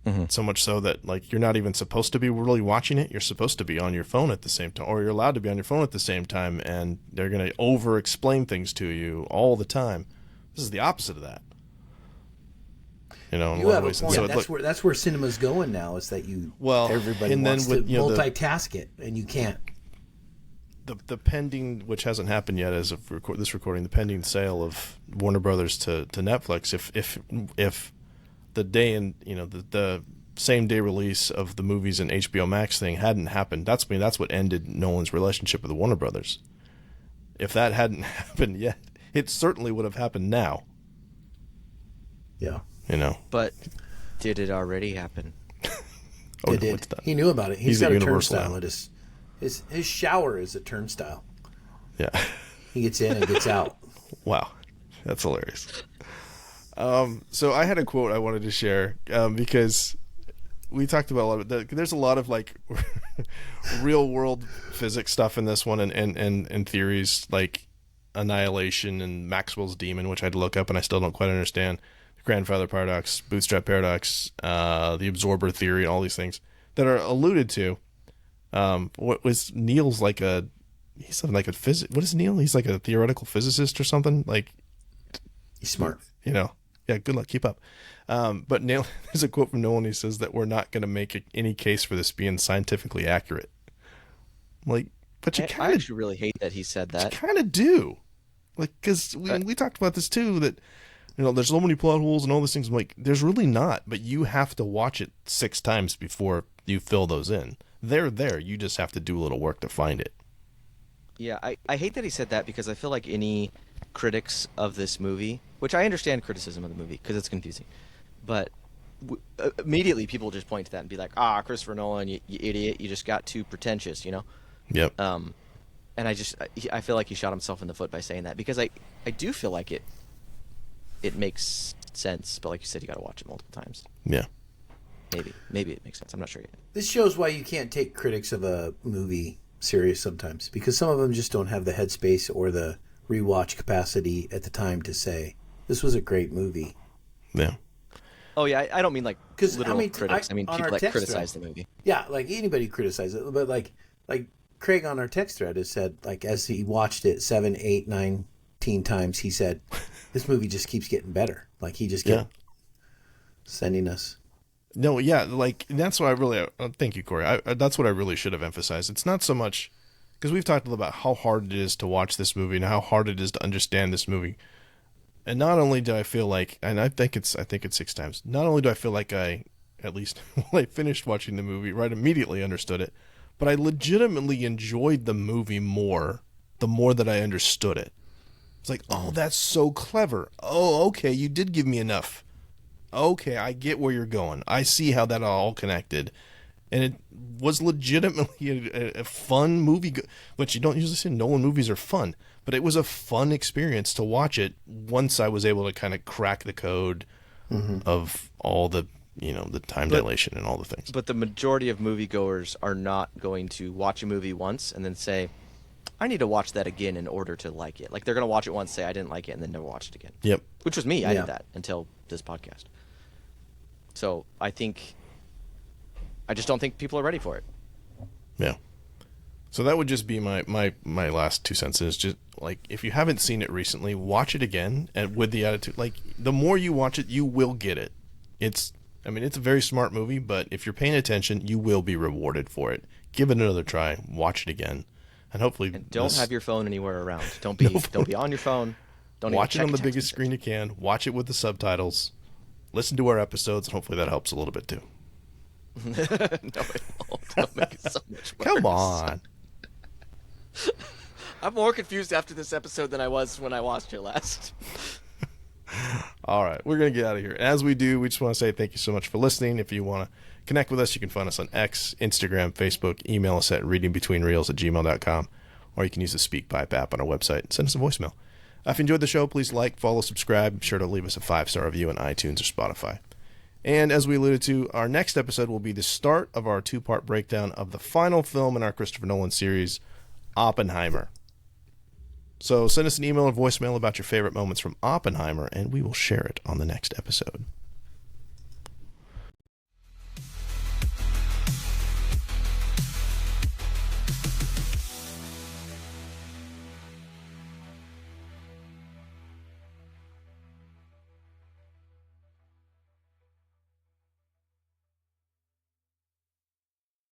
Mm-hmm. So much so that like you're not even supposed to be really watching it. You're supposed to be on your phone at the same time, or you're allowed to be on your phone at the same time, and they're going to over explain things to you all the time. This is the opposite of that. In a lot of ways. Point. So that's where cinema's going now. Is that everybody and wants then with, to multitask it, and you can't. The pending, which hasn't happened yet as of this recording, the pending sale of Warner Brothers to Netflix. If the day and the same day release of the movies and HBO Max thing hadn't happened, that's what ended Nolan's relationship with the Warner Brothers. If that hadn't happened yet, it certainly would have happened now. Yeah. But did it already happen? It did. He knew about it. He's got a turnstile now. at his shower is a turnstile. Yeah. He gets in and gets out. Wow. That's hilarious. So I had a quote I wanted to share because we talked about a lot of there's a lot of like real world physics stuff in this one and theories like annihilation and Maxwell's demon, which I had to look up and I still don't quite understand. The grandfather paradox, bootstrap paradox, the absorber theory, all these things that are alluded to. What was Neil's like he's something like a what is Neil? He's like a theoretical physicist or something. Like he's smart. Yeah, good luck. Keep up. But Neil, there's a quote from Nolan. He says that we're not going to make any case for this being scientifically accurate. Like, but you kind of actually really hate that he said that. You kind of do, like, because we talked about this too. That there's so many plot holes and all these things. I'm like, there's really not, but you have to watch it 6 times before you fill those in. They're there. You just have to do a little work to find it. Yeah, I hate that he said that because I feel like any critics of this movie, which I understand criticism of the movie because it's confusing, but immediately people just point to that and be like, Christopher Nolan, you idiot, you just got too pretentious, Yep. And I feel like he shot himself in the foot by saying that because I do feel like it makes sense, but like you said, you got to watch it multiple times. Yeah. Maybe it makes sense. I'm not sure yet. This shows why you can't take critics of a movie serious sometimes, because some of them just don't have the headspace or the rewatch capacity at the time to say this was a great movie. Yeah. Oh yeah, I don't mean like literal critics. I mean people that criticize the movie. Yeah, like anybody criticizes it, but like Craig on our text thread has said, like as he watched it 7, 8, 19 times, he said this movie just keeps getting better. Like he just kept sending us. No, yeah, like that's what I really thank you, Corey. That's what I really should have emphasized. It's not so much because we've talked about how hard it is to watch this movie and how hard it is to understand this movie. And not only do I feel like, and I think it's 6 times. Not only do I feel like I, at least when I finished watching the movie, right immediately understood it, but I legitimately enjoyed the movie more the more that I understood it. It's like, oh, that's so clever. Oh, okay, you did give me enough. Okay, I get where you're going. I see how that all connected. And it was legitimately a fun movie, which you don't usually see. Nolan movies are fun, but it was a fun experience to watch it once I was able to kind of crack the code of all the, the time dilation and all the things. But the majority of moviegoers are not going to watch a movie once and then say, I need to watch that again in order to like it. Like they're gonna watch it once, say I didn't like it, and then never watch it again. Yep. Which was me. I Yeah. did that until this podcast. So I just don't think people are ready for it. Yeah. So that would just be my last 2 cents is just like, if you haven't seen it recently, watch it again, and with the attitude, like, the more you watch it, you will get it. It's a very smart movie, but if you're paying attention, you will be rewarded for it. Give it another try, watch it again, and hopefully Don't have your phone anywhere around. Don't be on your phone. Don't watch it even on the check a text biggest screen you can. Watch it with the subtitles. Listen to our episodes, and hopefully that helps a little bit too. message. No, it won't. It'll make it so much worse. Come on. I'm more confused after this episode than I was when I watched it last. All right, we're going to get out of here. As we do, we just want to say thank you so much for listening. If you want to connect with us, you can find us on X, Instagram, Facebook. Email us at readingbetweenreels@gmail.com, or you can use the SpeakPipe app on our website. Send us a voicemail. If you enjoyed the show, please like, follow, subscribe. Be sure to leave us a 5-star review on iTunes or Spotify. And as we alluded to, our next episode will be the start of our 2-part breakdown of the final film in our Christopher Nolan series, Oppenheimer. So send us an email or voicemail about your favorite moments from Oppenheimer, and we will share it on the next episode.